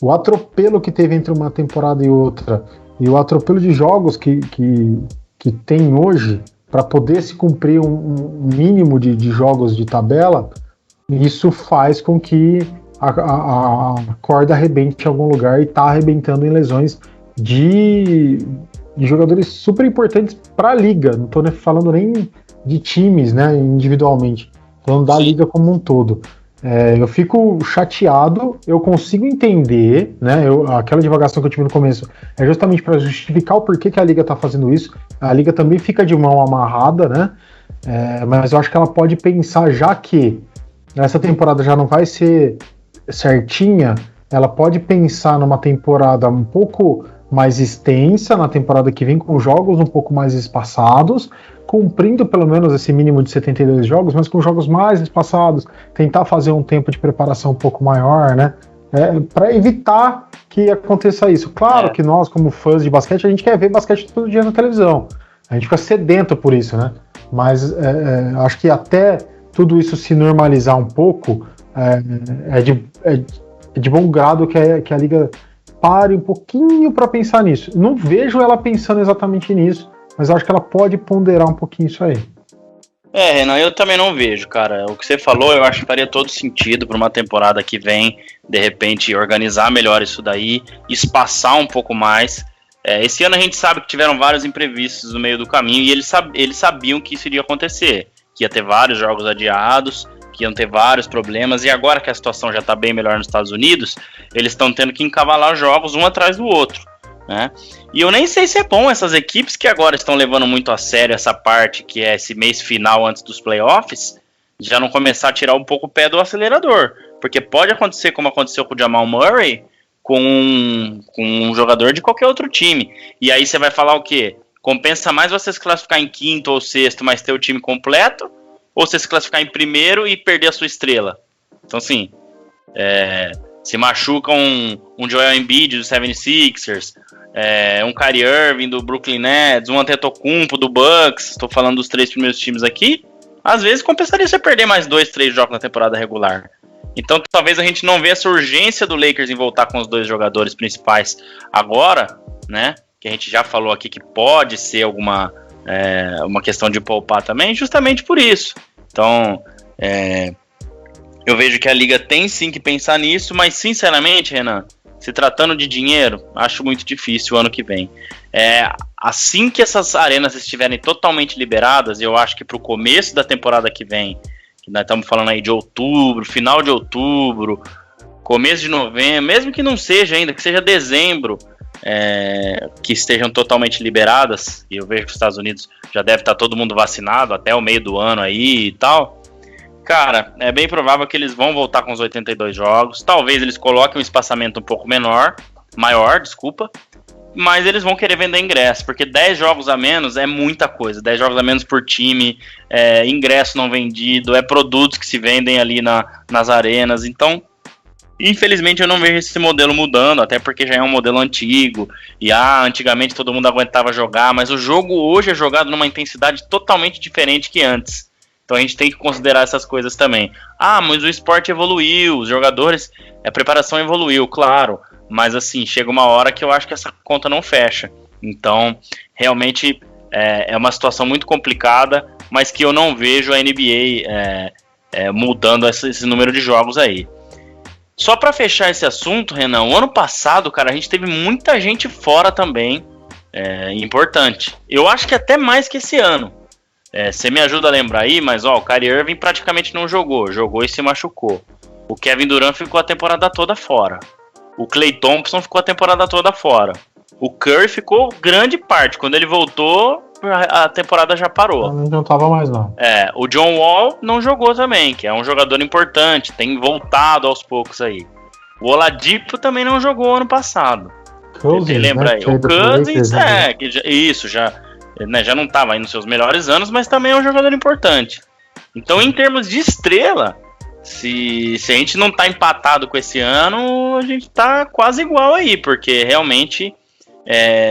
o atropelo que teve entre uma temporada e outra, e o atropelo de jogos que tem hoje, para poder se cumprir um mínimo de jogos de tabela, isso faz com que a corda arrebente em algum lugar, e está arrebentando em lesões de jogadores super importantes para a liga. Não estou falando nem de times, né, individualmente, falando da liga como um todo. Eu fico chateado, eu consigo entender, né, aquela divagação que eu tive no começo é justamente para justificar o porquê que a liga está fazendo isso. A liga também fica de mão amarrada, né, mas eu acho que ela pode pensar, já que essa temporada já não vai ser certinha, ela pode pensar numa temporada um pouco mais extensa, na temporada que vem, com jogos um pouco mais espaçados, cumprindo pelo menos esse mínimo de 72 jogos, mas com jogos mais espaçados, tentar fazer um tempo de preparação um pouco maior, né? Para evitar que aconteça isso. Claro que nós, como fãs de basquete, a gente quer ver basquete todo dia na televisão. A gente fica sedento por isso, né? Mas acho que até tudo isso se normalizar um pouco, é de bom grado que a Liga pare um pouquinho para pensar nisso. Não vejo ela pensando exatamente nisso, mas acho que ela pode ponderar um pouquinho isso aí. Renan, eu também não vejo, cara. O que você falou, eu acho que faria todo sentido para uma temporada que vem, de repente, organizar melhor isso daí, espaçar um pouco mais. Esse ano a gente sabe que tiveram vários imprevistos no meio do caminho, e eles sabiam que isso iria acontecer, que ia ter vários jogos adiados, que iam ter vários problemas, e agora que a situação já está bem melhor nos Estados Unidos, eles estão tendo que encavalar jogos um atrás do outro, né? E eu nem sei se é bom essas equipes que agora estão levando muito a sério essa parte, que é esse mês final antes dos playoffs, já não começar a tirar um pouco o pé do acelerador, porque pode acontecer como aconteceu com o Jamal Murray, com um jogador de qualquer outro time, e aí você vai falar o quê? Compensa mais você se classificar em quinto ou sexto, mas ter o time completo, ou você se classificar em primeiro e perder a sua estrela? Então, assim, se machuca um Joel Embiid do 76ers, um Kyrie Irving do Brooklyn Nets, um Antetokounmpo do Bucks, estou falando dos 3 primeiros times aqui, às vezes compensaria você perder mais 2, 3 jogos na temporada regular. Então, talvez a gente não vê essa urgência do Lakers em voltar com os 2 jogadores principais agora, né? Que a gente já falou aqui que pode ser uma questão de poupar também, justamente por isso. Então, eu vejo que a Liga tem sim que pensar nisso, mas sinceramente, Renan, se tratando de dinheiro, acho muito difícil o ano que vem. Assim que essas arenas estiverem totalmente liberadas, eu acho que para o começo da temporada que vem, que nós estamos falando aí de outubro, final de outubro, começo de novembro, mesmo que não seja ainda, que seja dezembro, que estejam totalmente liberadas, e eu vejo que os Estados Unidos já deve estar todo mundo vacinado até o meio do ano aí e tal, cara, é bem provável que eles vão voltar com os 82 jogos, talvez eles coloquem um espaçamento um pouco maior, mas eles vão querer vender ingresso, porque 10 jogos a menos é muita coisa, 10 jogos a menos por time, ingresso não vendido, produtos que se vendem ali nas arenas, então infelizmente eu não vejo esse modelo mudando, até porque já é um modelo antigo, e antigamente todo mundo aguentava jogar, mas o jogo hoje é jogado numa intensidade totalmente diferente que antes. Então a gente tem que considerar essas coisas também. Mas o esporte evoluiu, os jogadores, a preparação evoluiu, claro, mas assim, chega uma hora que eu acho que essa conta não fecha. Então, realmente é uma situação muito complicada, mas que eu não vejo a NBA mudando esse número de jogos aí. Só para fechar esse assunto, Renan, o ano passado, cara, a gente teve muita gente fora também, importante. Eu acho que até mais que esse ano. Você me ajuda a lembrar aí, mas o Kyrie Irving praticamente não jogou e se machucou. O Kevin Durant ficou a temporada toda fora. O Klay Thompson ficou a temporada toda fora. O Curry ficou grande parte. Quando ele voltou, a temporada já parou. Não tava mais, não. O John Wall não jogou também, que é um jogador importante, tem voltado aos poucos aí. O Oladipo também não jogou ano passado. Cousins, lembra aí? O Cousins, já não estava aí nos seus melhores anos, mas também é um jogador importante. Então, em termos de estrela, se a gente não tá empatado com esse ano, a gente tá quase igual aí, porque realmente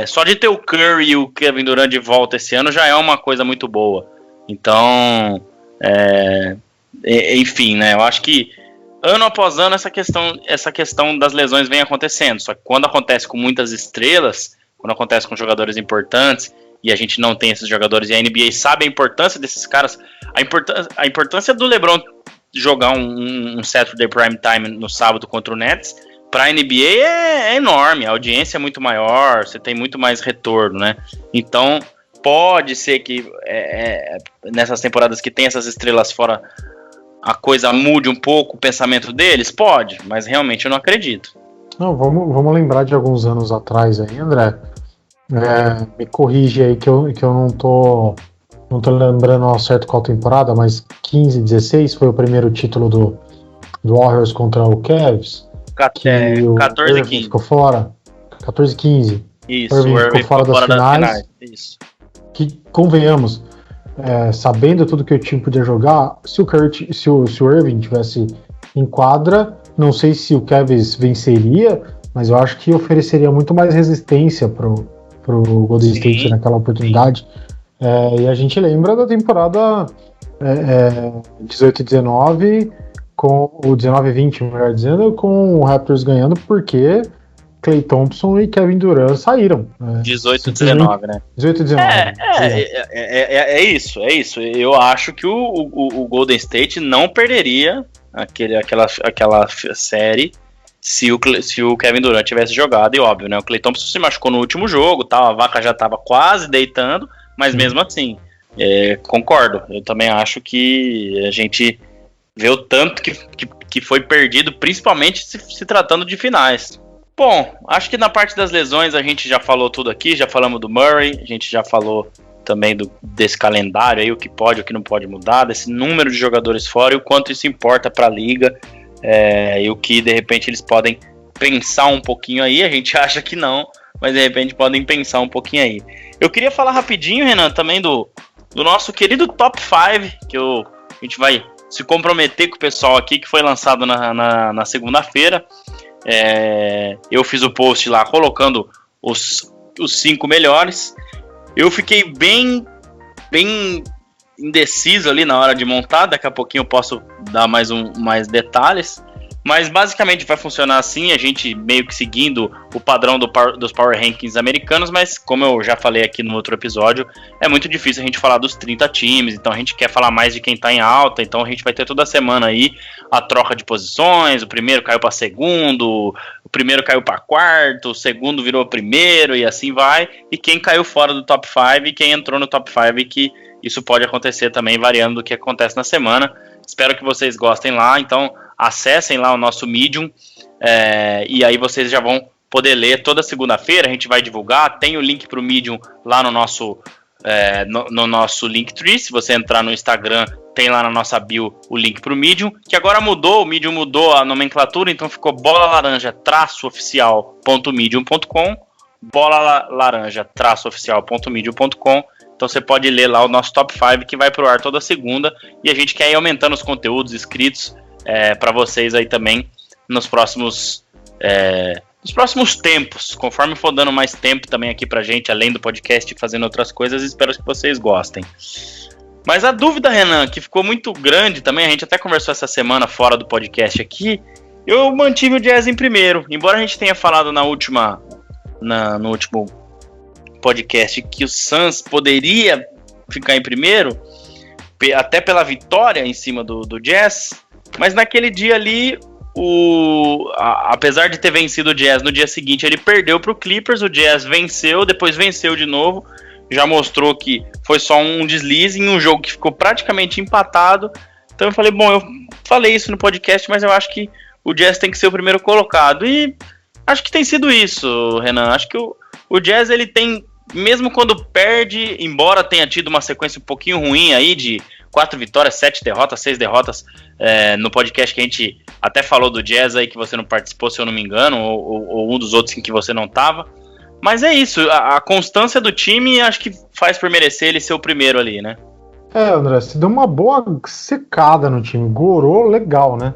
Só de ter o Curry e o Kevin Durant de volta esse ano já é uma coisa muito boa. Então, enfim, né? Eu acho que ano após ano essa questão das lesões vem acontecendo. Só que quando acontece com muitas estrelas, quando acontece com jogadores importantes, e a gente não tem esses jogadores, e a NBA sabe a importância desses caras, a importância do LeBron jogar um Saturday Prime Time no sábado contra o Nets, para a NBA é enorme, a audiência é muito maior, você tem muito mais retorno, né? Então, pode ser que nessas temporadas que tem essas estrelas fora, a coisa mude um pouco o pensamento deles? Pode, mas realmente eu não acredito. Não, vamos lembrar de alguns anos atrás aí, André. Me corrige aí que eu não tô lembrando ao certo qual temporada, mas 15, 16 foi o primeiro título do Warriors contra o Cavs. 14 e 15. Ficou fora. 14 e 15. Isso, o Irving ficou fora das finais. Isso. Que, convenhamos, sabendo tudo que o time podia jogar, se o Irving tivesse em quadra, não sei se o Cavs venceria, mas eu acho que ofereceria muito mais resistência pro Golden State naquela oportunidade. E a gente lembra da temporada 18 e 19, com o 19 e 20, melhor dizendo, com o Raptors ganhando porque Klay Thompson e Kevin Durant saíram. 18 e 19, né? 18 e 19. É isso. Eu acho que o Golden State não perderia aquela série se o Kevin Durant tivesse jogado, e óbvio, né? O Klay Thompson se machucou no último jogo, a vaca já estava quase deitando, mas mesmo assim, concordo. Eu também acho que a gente vê o tanto que foi perdido, principalmente se tratando de finais. Bom, acho que na parte das lesões a gente já falou tudo aqui, já falamos do Murray, a gente já falou também desse calendário aí, o que pode, o que não pode mudar, desse número de jogadores fora e o quanto isso importa para a liga, e o que de repente eles podem pensar um pouquinho aí. A gente acha que não, mas de repente podem pensar um pouquinho aí. Eu queria falar rapidinho, Renan, também do nosso querido Top 5, que a gente vai se comprometer com o pessoal aqui, que foi lançado na segunda-feira. Eu fiz o post lá colocando os 5 melhores. Eu fiquei bem indeciso ali na hora de montar. Daqui a pouquinho eu posso dar mais detalhes. Mas basicamente vai funcionar assim, a gente meio que seguindo o padrão dos Power Rankings americanos, mas como eu já falei aqui no outro episódio, é muito difícil a gente falar dos 30 times, então a gente quer falar mais de quem tá em alta, então a gente vai ter toda semana aí a troca de posições, o primeiro caiu para segundo, o primeiro caiu para quarto, o segundo virou primeiro e assim vai, e quem caiu fora do top 5 e quem entrou no top 5, que isso pode acontecer também variando do que acontece na semana. Espero que vocês gostem lá, então acessem lá o nosso Medium, e aí vocês já vão poder ler toda segunda-feira. A gente vai divulgar, tem o link para o Medium lá no nosso Linktree. Se você entrar no Instagram, tem lá na nossa bio o link para o Medium, que agora o Medium mudou a nomenclatura, então ficou bolalaranja-oficial.medium.com, bolalaranja-oficial.medium.com. Então você pode ler lá o nosso Top 5, que vai pro ar toda segunda, e a gente quer ir aumentando os conteúdos escritos para vocês aí também nos próximos tempos, conforme for dando mais tempo também aqui pra gente, além do podcast e fazendo outras coisas. Espero que vocês gostem. Mas a dúvida, Renan, que ficou muito grande também, a gente até conversou essa semana fora do podcast aqui, eu mantive o Jazz em primeiro, embora a gente tenha falado no último podcast que o Suns poderia ficar em primeiro, até pela vitória em cima do Jazz, mas naquele dia ali, apesar de ter vencido o Jazz, no dia seguinte ele perdeu para o Clippers, o Jazz venceu, depois venceu de novo, já mostrou que foi só um deslize em um jogo que ficou praticamente empatado. Então eu falei, eu falei isso no podcast, mas eu acho que o Jazz tem que ser o primeiro colocado, e acho que tem sido isso, Renan. Acho que o Jazz, ele tem, mesmo quando perde, embora tenha tido uma sequência um pouquinho ruim aí de 4 vitórias, 7 derrotas, 6 derrotas, no podcast que a gente até falou do Jazz aí, que você não participou, se eu não me engano, ou um dos outros em que você não estava. Mas é isso, a constância do time acho que faz por merecer ele ser o primeiro ali, né? André, você deu uma boa secada no time, gorou legal, né?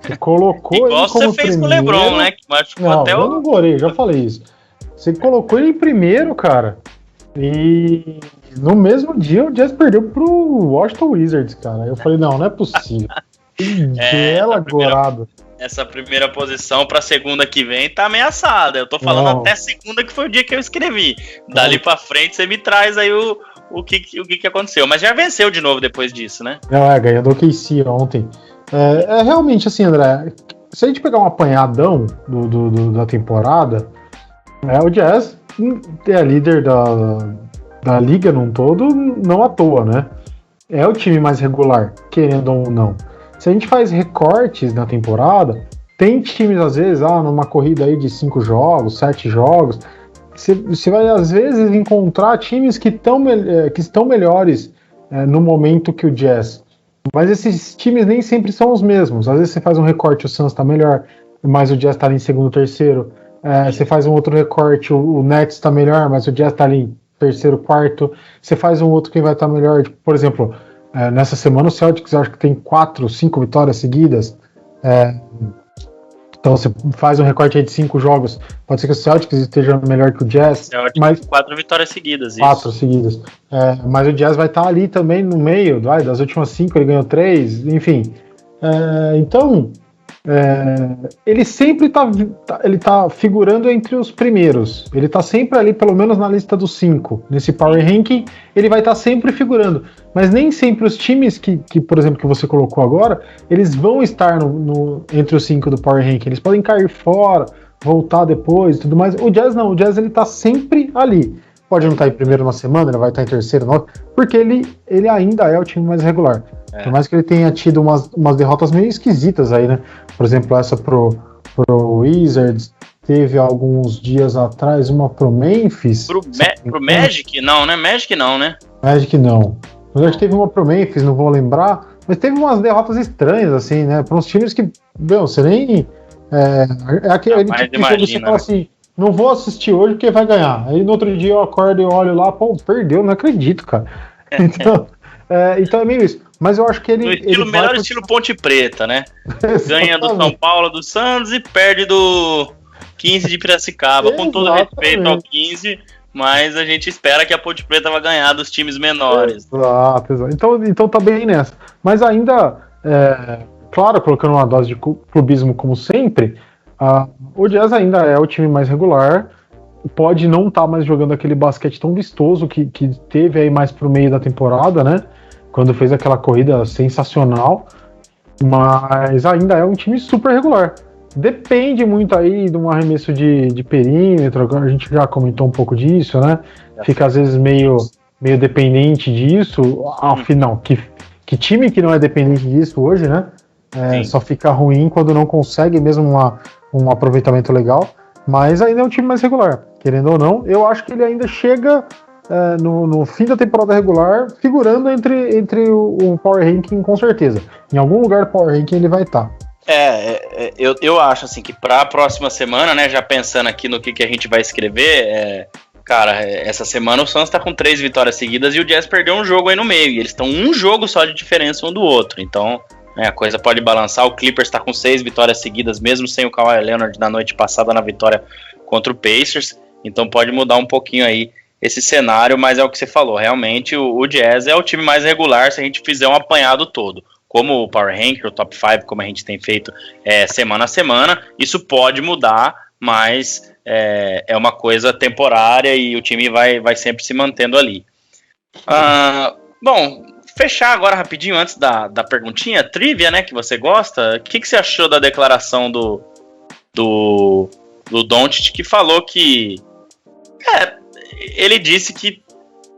Você colocou igual ele como você fez primeiro. Com o LeBron, né? Não, eu não gorei, já falei isso. Você colocou ele em primeiro, cara. E no mesmo dia o Jazz perdeu pro Washington Wizards, cara. Eu falei, não é possível. Bela gorada. Essa primeira posição pra segunda que vem tá ameaçada. Eu tô falando até segunda, que foi o dia que eu escrevi. Dali pra frente você me traz aí o que aconteceu. Mas já venceu de novo depois disso, né? Não, ganhou do OKC ontem. É realmente assim, André, se a gente pegar um apanhadão da temporada, o Jazz é líder da liga num todo, não à toa, né? É o time mais regular, querendo ou não. Se a gente faz recortes na temporada, tem times, às vezes, numa corrida aí de 5 jogos, 7 jogos, você vai, às vezes, encontrar times que estão melhores no momento que o Jazz. Mas esses times nem sempre são os mesmos. Às vezes você faz um recorte, o Suns está melhor, mas o Jazz está ali em segundo, terceiro. Você faz um outro recorte, o Nets está melhor, mas o Jazz está ali em terceiro, quarto. Você faz um outro que vai estar melhor, tipo, por exemplo, nessa semana o Celtics acho que tem 4, 5 vitórias seguidas. Então você faz um recorte aí de 5 jogos. Pode ser que o Celtics esteja melhor que o Jazz. Mas 4 vitórias seguidas. 4 seguidas. Mas o Jazz vai estar ali também no meio. Das últimas 5 ele ganhou 3. Enfim. Então, ele sempre tá figurando entre os primeiros. Ele tá sempre ali, pelo menos na lista dos 5. Nesse Power Ranking, ele vai estar sempre figurando. Mas nem sempre os times que, por exemplo, que você colocou agora, eles vão estar entre os 5 do Power Ranking. Eles podem cair fora, voltar depois e tudo mais. O Jazz não. O Jazz ele tá sempre ali. Pode não estar em primeiro na semana, ele vai estar em terceiro, porque ele ainda é o time mais regular. Por mais que ele tenha tido umas derrotas meio esquisitas aí, né? Por exemplo, essa pro Wizards, teve alguns dias atrás uma pro Memphis. Pro Magic? Não, né? Magic não, né? Magic não. Mas acho que teve uma pro Memphis, não vou lembrar. Mas teve umas derrotas estranhas, assim, né? Para uns times que, você nem... aquele tipo de jogo que você fala assim, não vou assistir hoje porque vai ganhar. Aí no outro dia eu acordo e olho lá, perdeu, não acredito, cara. Então é meio isso. Mas eu acho que ele... melhor estilo Ponte Preta, né? Ganha do São Paulo, do Santos e perde do 15 de Piracicaba. Com todo respeito ao 15, mas a gente espera que a Ponte Preta vai ganhar dos times menores. Exato. Então tá bem nessa. Mas ainda, claro, colocando uma dose de clubismo como sempre, o Jazz ainda é o time mais regular. Pode não estar mais jogando aquele basquete tão vistoso que teve aí mais pro meio da temporada, né? Quando fez aquela corrida sensacional, mas ainda é um time super regular. Depende muito aí de um arremesso de perímetro, a gente já comentou um pouco disso, né? Fica às vezes meio dependente disso. Afinal, que time que não é dependente disso hoje, né? Só fica ruim quando não consegue mesmo um aproveitamento legal, mas ainda é um time mais regular, querendo ou não. Eu acho que ele ainda chega... no fim da temporada regular, figurando entre o Power Ranking, com certeza. Em algum lugar do Power Ranking ele vai estar. Eu acho assim que para a próxima semana, né, já pensando aqui no que a gente vai escrever, cara, essa semana o Suns tá com 3 vitórias seguidas e o Jazz perdeu um jogo aí no meio, e eles estão um jogo só de diferença um do outro, então a coisa pode balançar. O Clippers tá com 6 vitórias seguidas, mesmo sem o Kawhi Leonard na noite passada na vitória contra o Pacers, então pode mudar um pouquinho aí esse cenário, mas é o que você falou, realmente o Jazz é o time mais regular se a gente fizer um apanhado todo, como o Power Ranking, o Top 5, como a gente tem feito semana a semana. Isso pode mudar, mas é uma coisa temporária e o time vai sempre se mantendo ali. Bom, fechar agora rapidinho antes da perguntinha, trivia, né, que você gosta. O que você achou da declaração do Doncic, que falou que ele disse que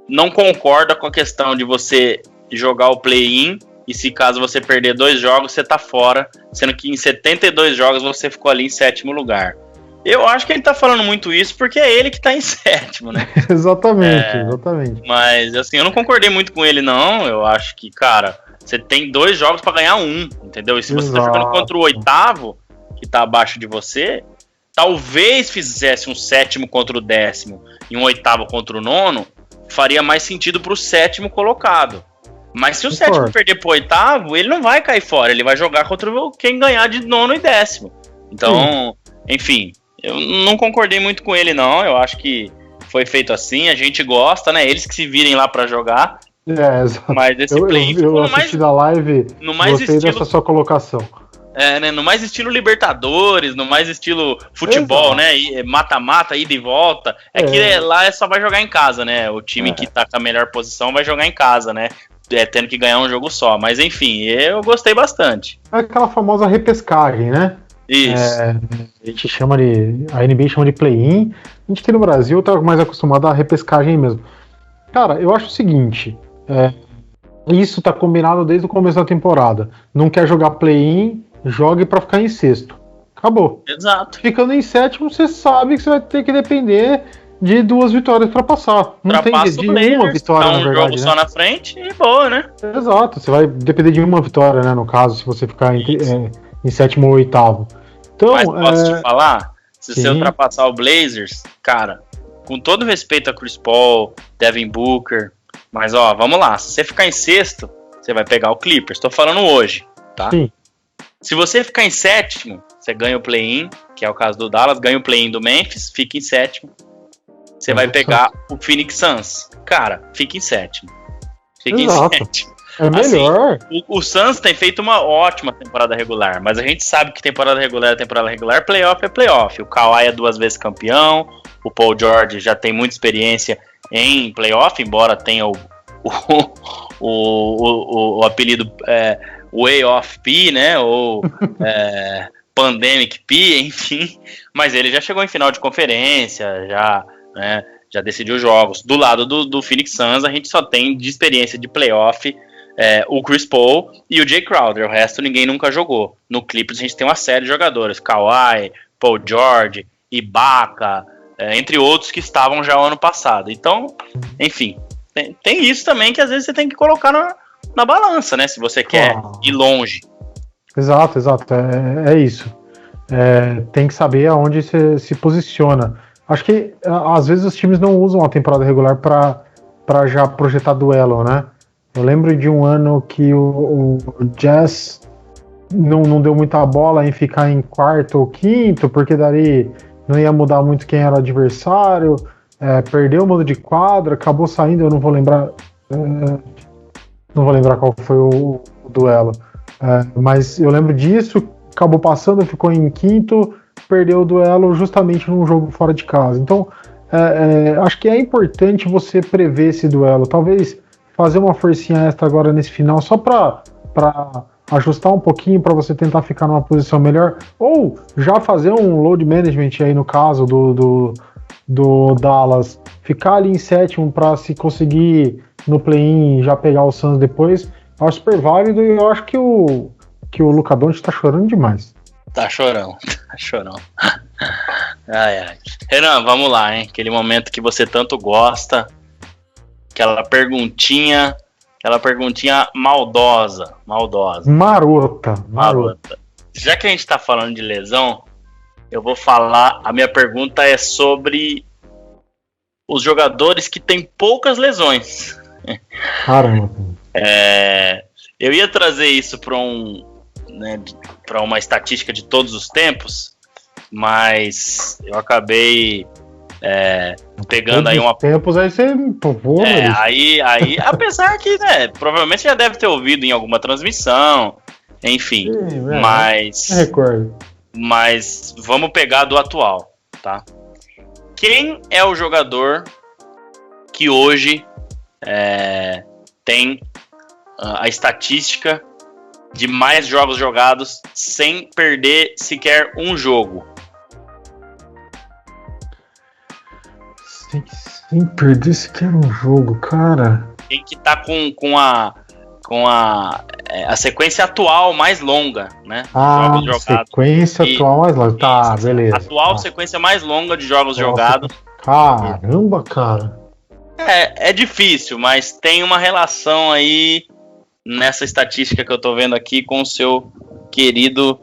não concorda com a questão de você jogar o play-in e se caso você perder 2 jogos, você tá fora, sendo que em 72 jogos você ficou ali em 7º lugar. Eu acho que ele tá falando muito isso porque é ele que tá em 7º, né? Exatamente. Mas, assim, eu não concordei muito com ele, não. Eu acho que, cara, você tem 2 jogos pra ganhar 1, entendeu? E se você tá jogando contra o 8º, que tá abaixo de você, talvez fizesse um 7º contra o 10º e um 8º contra o 9º, faria mais sentido pro 7º colocado. Mas se o 7º perder pro 8º, ele não vai cair fora, ele vai jogar contra quem ganhar de 9º e 10º. Então, enfim, Eu não concordei muito com ele, não. Eu acho que foi feito assim, a gente gosta, né? Eles que se virem lá pra jogar. Exato. Mas esse play-in Eu assisti da live, no mais gostei estilo, dessa sua colocação. né? No mais estilo Libertadores, no mais estilo futebol, né? Mata-mata, ida e volta. Que lá só vai jogar em casa, né? O time que tá com a melhor posição vai jogar em casa, né? Tendo que ganhar um jogo só. Mas enfim, eu gostei bastante. É aquela famosa repescagem, né? Isso. A gente chama a NBA chama de play-in. A gente aqui no Brasil tá mais acostumado à repescagem mesmo. Cara, eu acho o seguinte, isso tá combinado desde o começo da temporada. Não quer jogar play-in, jogue pra ficar em sexto. Acabou. Exato. Ficando em sétimo, você sabe que você vai ter que depender de 2 vitórias pra passar. Não tem de uma vitória, na verdade, jogo só na frente e boa, né? Exato, você vai depender de uma vitória, né, no caso, se você ficar em sétimo ou oitavo. Então, mas posso te falar? Se você ultrapassar o Blazers, cara, com todo respeito a Chris Paul, Devin Booker, mas ó, vamos lá, se você ficar em sexto, você vai pegar o Clippers, tô falando hoje, tá? Sim. Se você ficar em sétimo, você ganha o play-in, que é o caso do Dallas, ganha o play-in do Memphis, fica em sétimo. Você vai pegar o Phoenix Suns. Cara, fica em sétimo. Fica em sétimo. É melhor. Assim, o Suns tem feito uma ótima temporada regular, mas a gente sabe que temporada regular é temporada regular, playoff é playoff. O Kawhi é 2 vezes campeão, o Paul George já tem muita experiência em playoff, embora tenha o apelido Way of P, né? Ou Pandemic P, enfim. Mas ele já chegou em final de conferência, já decidiu jogos. Do lado do Phoenix Suns, a gente só tem de experiência de playoff o Chris Paul e o Jay Crowder. O resto ninguém nunca jogou. No Clippers a gente tem uma série de jogadores: Kawhi, Paul George, Ibaka, entre outros que estavam já o ano passado. Então, enfim, tem isso também que às vezes você tem que colocar na balança, né? Se você quer ir longe. Exato. É isso. Tem que saber aonde você se posiciona. Acho que às vezes os times não usam a temporada regular para já projetar duelo, né? Eu lembro de um ano que o Jazz não deu muita bola em ficar em quarto ou quinto, porque daí não ia mudar muito quem era o adversário, perdeu o mando de quadra, acabou saindo, eu não vou lembrar qual foi o duelo, mas eu lembro disso, acabou passando, ficou em quinto, perdeu o duelo justamente num jogo fora de casa. Então, acho que é importante você prever esse duelo, talvez fazer uma forcinha extra agora nesse final, só para ajustar um pouquinho, para você tentar ficar numa posição melhor, ou já fazer um load management aí no caso do Dallas, ficar ali em sétimo para se conseguir no play-in já pegar o Suns depois, acho super válido, e eu acho que o Luka Doncic tá chorando demais. Tá chorando. Ai. Renan, vamos lá, hein? Aquele momento que você tanto gosta, aquela perguntinha maldosa. Marota. Já que a gente tá falando de lesão, eu vou falar, a minha pergunta é sobre os jogadores que têm poucas lesões. Caramba. Eu ia trazer isso para uma estatística de todos os tempos, mas eu acabei pegando aí uma... tempos aí você... aí apesar que, né, provavelmente já deve ter ouvido em alguma transmissão, enfim, recordo. Mas vamos pegar do atual, tá? Quem é o jogador que hoje tem a estatística de mais jogos jogados sem perder sequer um jogo? Sem perder sequer um jogo, cara. Quem que tá com a sequência atual mais longa, né? Jogos jogados. Sequência atual mais longa. Tá, beleza. Atual sequência mais longa de jogos jogados. Caramba, cara. É difícil, mas tem uma relação aí nessa estatística que eu tô vendo aqui com o seu querido...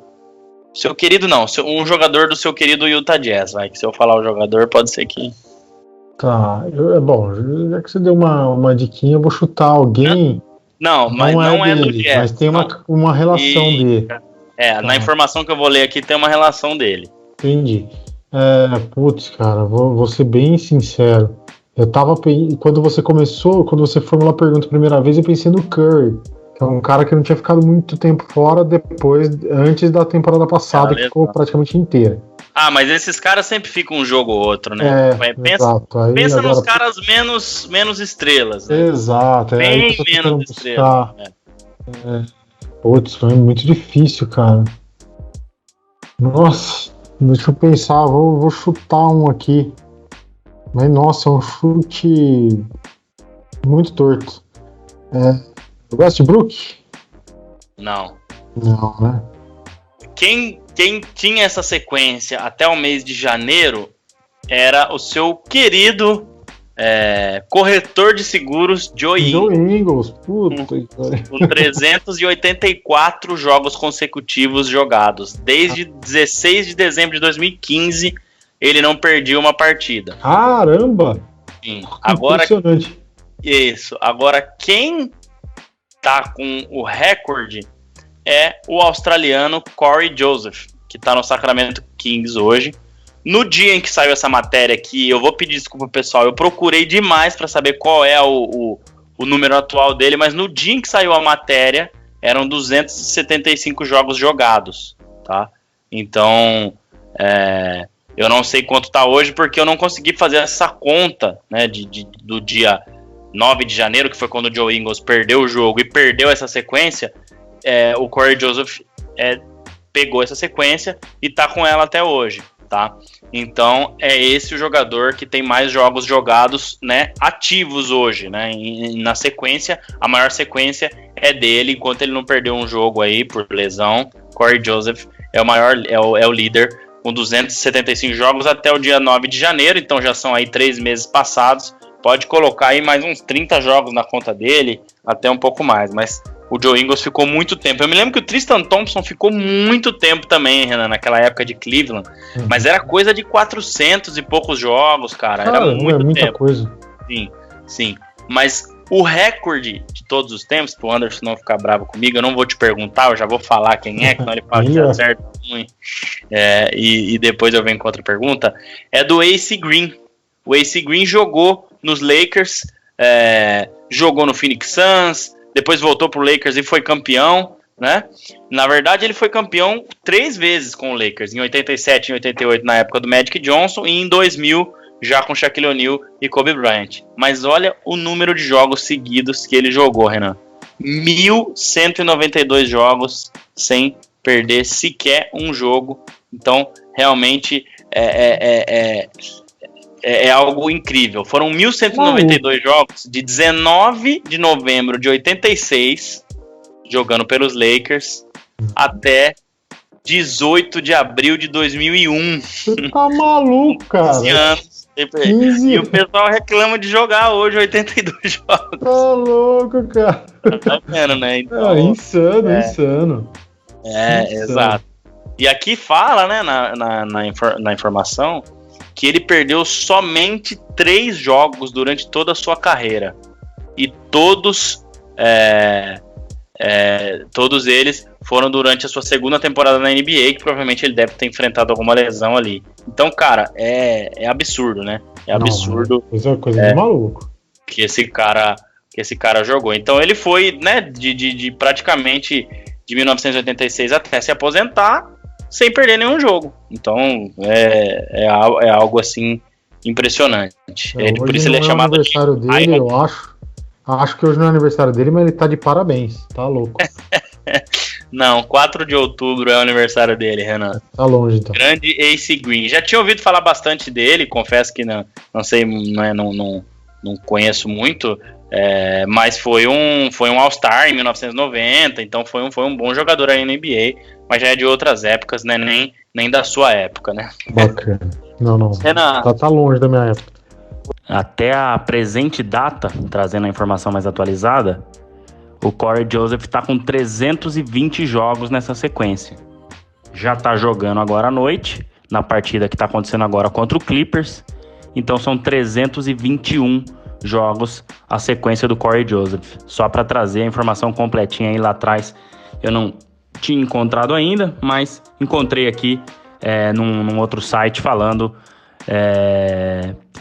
um jogador do seu querido Utah Jazz, vai, que se eu falar o jogador, pode ser que... Tá, bom, já que você deu uma diquinha, eu vou chutar alguém... Não, mas não é do Jazz. Mas tem uma relação dele. Na informação que eu vou ler aqui tem uma relação dele. Entendi. Putz, cara, vou ser bem sincero. Quando você formulou a pergunta a primeira vez, eu pensei no Curry, que é um cara que não tinha ficado muito tempo fora antes da temporada passada, que ficou praticamente inteira. Ah, mas esses caras sempre ficam um jogo ou outro, né? Exato. Pensa nos caras menos estrelas, né? Exato. Bem menos estrelas. Putz, foi muito difícil, cara. Nossa, deixa eu pensar, vou chutar um aqui. Mas, nossa, é um chute muito torto. Westbrook? Não. Não, né? Quem tinha essa sequência até o mês de janeiro era o seu querido corretor de seguros, Joe Ingles. Puta. Com 384 jogos consecutivos jogados. Desde 16 de dezembro de 2015, ele não perdia uma partida. Caramba! Sim. Agora, impressionante. Isso. Agora, quem tá com o recorde é o australiano Corey Joseph, que tá no Sacramento Kings hoje. No dia em que saiu essa matéria aqui, eu vou pedir desculpa, pessoal, eu procurei demais para saber qual é o número atual dele, mas no dia em que saiu a matéria, eram 275 jogos jogados, tá? Então, eu não sei quanto tá hoje, porque eu não consegui fazer essa conta, né, do dia 9 de janeiro, que foi quando o Joe Ingles perdeu o jogo e perdeu essa sequência. O Corey Joseph pegou essa sequência e tá com ela até hoje, tá? Então é esse o jogador que tem mais jogos jogados, né, ativos hoje, né? Na sequência, a maior sequência é dele, enquanto ele não perdeu um jogo aí por lesão. Corey Joseph é o líder com 275 jogos até o dia 9 de janeiro, então já são aí 3 meses passados. Pode colocar aí mais uns 30 jogos na conta dele, até um pouco mais, mas o Joe Ingles ficou muito tempo. Eu me lembro que o Tristan Thompson ficou muito tempo também, Renan, naquela época de Cleveland, mas era coisa de 400 e poucos jogos, cara. Era muito muita tempo. Coisa. Sim. Mas o recorde de todos os tempos, pro Anderson não ficar bravo comigo, eu não vou te perguntar, eu já vou falar quem é, que senão ele fala que é certo ruim. E depois eu venho com outra pergunta. É do AC Green. O AC Green jogou nos Lakers, jogou no Phoenix Suns, depois voltou pro Lakers e foi campeão, né? Na verdade, ele foi campeão 3 vezes com o Lakers, em 87, em 88, na época do Magic Johnson, e em 2000, já com Shaquille O'Neal e Kobe Bryant. Mas olha o número de jogos seguidos que ele jogou, Renan. 1.192 jogos sem perder sequer um jogo. Então, realmente, é algo incrível. Foram 1.192 jogos de 19 de novembro de 86, jogando pelos Lakers, até 18 de abril de 2001. Você tá maluco, cara. 15 anos. E o pessoal reclama de jogar hoje 82 jogos. Tá louco, cara. Tá vendo, né? Então, insano. Insano. Exato. E aqui fala, né, na informação, que ele perdeu somente 3 jogos durante toda a sua carreira. E todos eles foram durante a sua segunda temporada na NBA, que provavelmente ele deve ter enfrentado alguma lesão ali. Então, cara, é absurdo, né? É absurdo. Coisa de maluco. Que esse cara jogou. Então ele foi, né, de praticamente de 1986 até se aposentar, sem perder nenhum jogo. Então, é algo, assim, impressionante. Por isso ele é chamado de... aniversário dele, eu acho. Acho que hoje não é aniversário dele, mas ele tá de parabéns. Tá louco. Não, 4 de outubro é o aniversário dele, Renan. Tá longe, então. Grande AC Green. Já tinha ouvido falar bastante dele, confesso que não sei, não conheço muito, mas foi um All-Star em 1990, então foi um bom jogador aí na NBA, mas já é de outras épocas, né? Nem da sua época, né? Bacana. Não. Renan, tá longe da minha época. Até a presente data, trazendo a informação mais atualizada, o Corey Joseph está com 320 jogos nessa sequência. Já está jogando agora à noite, na partida que está acontecendo agora contra o Clippers. Então são 321 jogos a sequência do Corey Joseph. Só para trazer a informação completinha aí lá atrás, eu não tinha encontrado ainda, mas encontrei aqui num outro site falando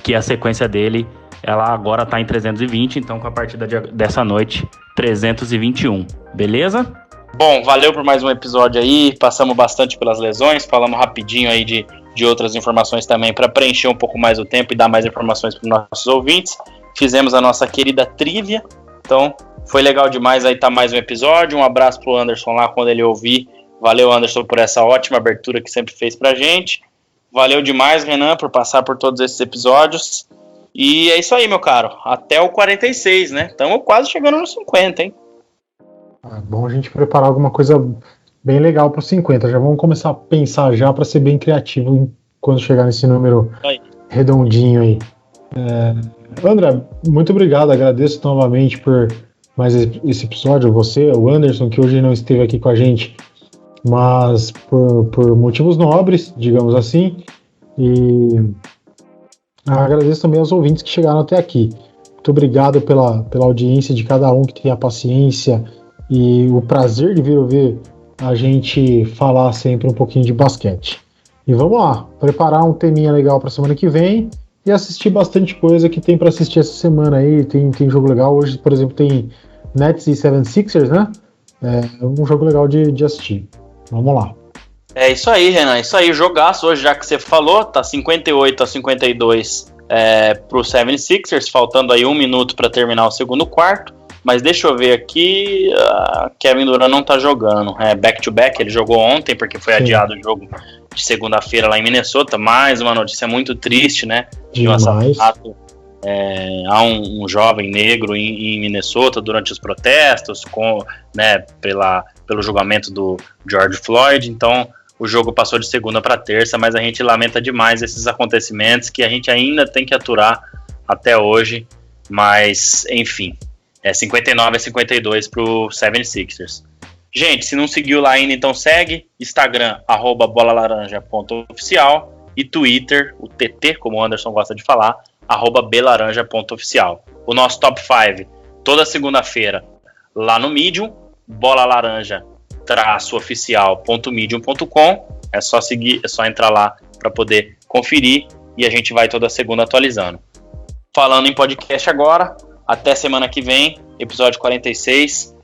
que a sequência dele, ela agora tá em 320, então com a partida dessa noite, 321, beleza? Bom, valeu por mais um episódio aí, passamos bastante pelas lesões, falamos rapidinho aí de outras informações também para preencher um pouco mais o tempo e dar mais informações para os nossos ouvintes. Fizemos a nossa querida trivia, então foi legal demais aí tá mais um episódio. Um abraço pro Anderson lá quando ele ouvir. Valeu, Anderson, por essa ótima abertura que sempre fez pra gente. Valeu demais, Renan, por passar por todos esses episódios. E é isso aí, meu caro. Até o 46, né? Estamos quase chegando nos 50, hein? É bom a gente preparar alguma coisa bem legal para os 50. Já vamos começar a pensar já para ser bem criativo quando chegar nesse número redondinho aí. André, muito obrigado. Agradeço novamente por mais esse episódio. Você, o Anderson, que hoje não esteve aqui com a gente, mas por motivos nobres, digamos assim. E agradeço também aos ouvintes que chegaram até aqui. Muito obrigado pela audiência de cada um, que tem a paciência e o prazer de vir ouvir a gente falar sempre um pouquinho de basquete. E vamos lá, preparar um teminha legal para semana que vem e assistir bastante coisa que tem para assistir essa semana aí. Tem jogo legal. Hoje, por exemplo, tem Nets e 76ers, né? É um jogo legal de assistir. Vamos lá. É isso aí, Renan. Isso aí, jogaço hoje, já que você falou, tá 58-52 pro 76ers, faltando aí 1 minuto para terminar o segundo quarto. Mas deixa eu ver aqui, Kevin Durant não tá jogando. Back-to-back, ele jogou ontem, porque foi adiado o jogo de segunda-feira lá em Minnesota. Mais uma notícia muito triste, né? De um assassinato a um jovem negro em Minnesota durante os protestos, pelo julgamento do George Floyd. Então, o jogo passou de segunda para terça, mas a gente lamenta demais esses acontecimentos que a gente ainda tem que aturar até hoje. Mas, enfim, 59-52 pro 76ers. Gente, se não seguiu lá ainda, então segue. Instagram, @bolalaranja.oficial, e Twitter, o TT, como o Anderson gosta de falar, @belaranja.oficial. O nosso top 5, toda segunda-feira, lá no Medium, bolalaranja-oficial.medium.com. É só seguir, é só entrar lá para poder conferir, e a gente vai toda segunda atualizando. Falando em podcast agora, até semana que vem, episódio 46.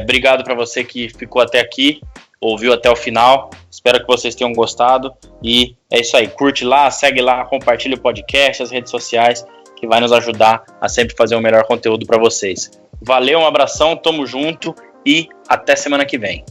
Obrigado para você que ficou até aqui, ouviu até o final. Espero que vocês tenham gostado. E é isso aí, curte lá, segue lá, compartilha o podcast, as redes sociais, que vai nos ajudar a sempre fazer o melhor conteúdo para vocês. Valeu, um abração, tamo junto e até semana que vem.